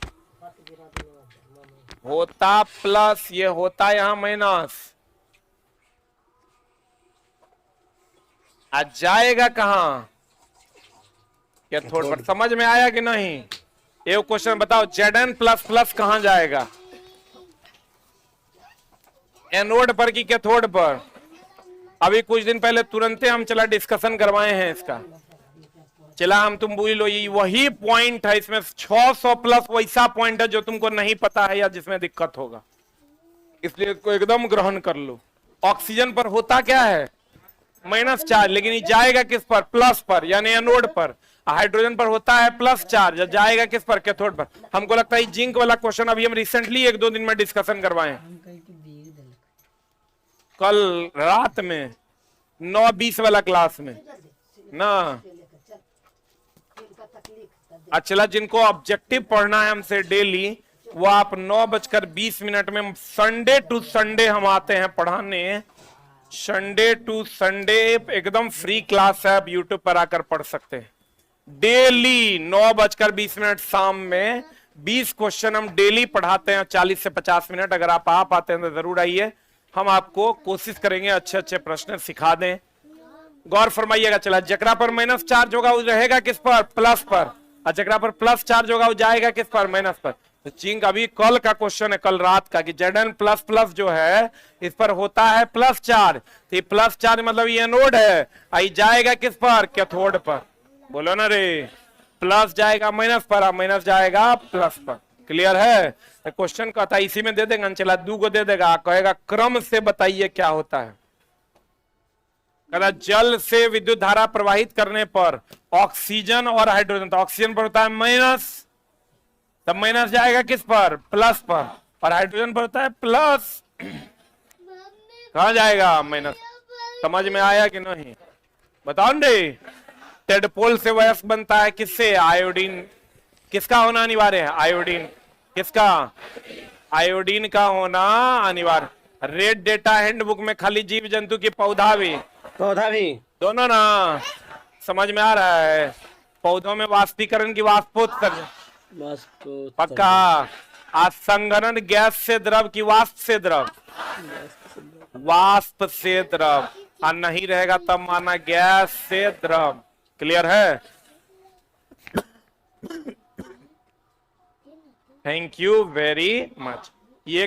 होता प्लस, ये होता यहां माइनस। आज जाएगा कहां? कैथोड पर। समझ में आया कि नहीं? एक क्वेश्चन बताओ, Zn प्लस प्लस कहां जाएगा? एनोड पर कि कैथोड पर? अभी कुछ दिन पहले तुरंत हम चला डिस्कशन करवाए हैं इसका। चला हम तुम बोल लो, ये वही पॉइंट है। इसमें 600 प्लस वैसा पॉइंट है जो तुमको नहीं पता है या जिसमें दिक्कत होगा। इसलिए इसको एकदम ग्रहण कर लो। ऑक्सीजन पर होता क्या है? माइनस चार्ज, लेकिन ये जाएगा किस पर? प्लस पर, यानी एनोड पर। हाइड्रोजन पर होता है प्लस चार्ज, जाएगा किस पर? कैथोड पर। हमको लगता है जिंक वाला क्वेश्चन अभी हम रिसेंटली 1-2 दिन में डिस्कशन करवाए कल रात में 9:20 वाला क्लास में ना। अच्छा, जिनको ऑब्जेक्टिव पढ़ना है हमसे डेली, वो आप 9:20 में, संडे टू संडे हम आते हैं पढ़ाने। संडे टू संडे एकदम फ्री क्लास है, आप यूट्यूब पर आकर पढ़ सकते हैं। डेली 9:20 शाम में 20 क्वेश्चन हम डेली पढ़ाते हैं, 40 से 50 मिनट। अगर आप आ पाते हैं तो जरूर आइए, हम आपको कोशिश करेंगे अच्छे अच्छे प्रश्न सिखा दें। गौर फरमाइएगा। चला, जकरा पर माइनस चार्ज होगा वो रहेगा किस पर? प्लस पर। और जकरा पर प्लस चार्ज होगा वो जाएगा किस पर? माइनस पर। तो जिंक अभी कल का क्वेश्चन है, कल रात का, कि Zn प्लस प्लस जो है इस पर होता है प्लस चार्ज। तो प्लस चार्ज मतलब ये एनोड है, आई जाएगा किस पर? कैथोड पर। बोलो ना रे, प्लस जाएगा माइनस पर, माइनस जाएगा प्लस पर। क्लियर है? तो क्वेश्चन कहता है इसी में दे देगा, चला 2 को दे देगा, कहेगा क्रम से बताइए क्या होता है। कहता जल से विद्युत धारा प्रवाहित करने पर ऑक्सीजन और हाइड्रोजन, तो ऑक्सीजन पर होता है माइनस, तब माइनस जाएगा किस पर? प्लस पर। और हाइड्रोजन पर होता है प्लस, कहा जाएगा? माइनस। समझ में आया कि नहीं? बताओ रे। टेडपोल से वयस्क बनता है किससे? आयोडीन। किसका होना अनिवार्य है? आयोडीन। किसका? आयोडीन का होना अनिवार्य। रेड डेटा हैंडबुक में खाली जीव जंतु की पौधा भी दोनों ना। समझ में आ रहा है? पौधों में वाष्पीकरण की वाष्पोत्सर्जन पक्का। असंघनन गैस से द्रव की वाष्प से द्रव, वाष्प से द्रव। और नहीं रहेगा तब माना गैस से द्रव। क्लियर है? Thank you very much. ये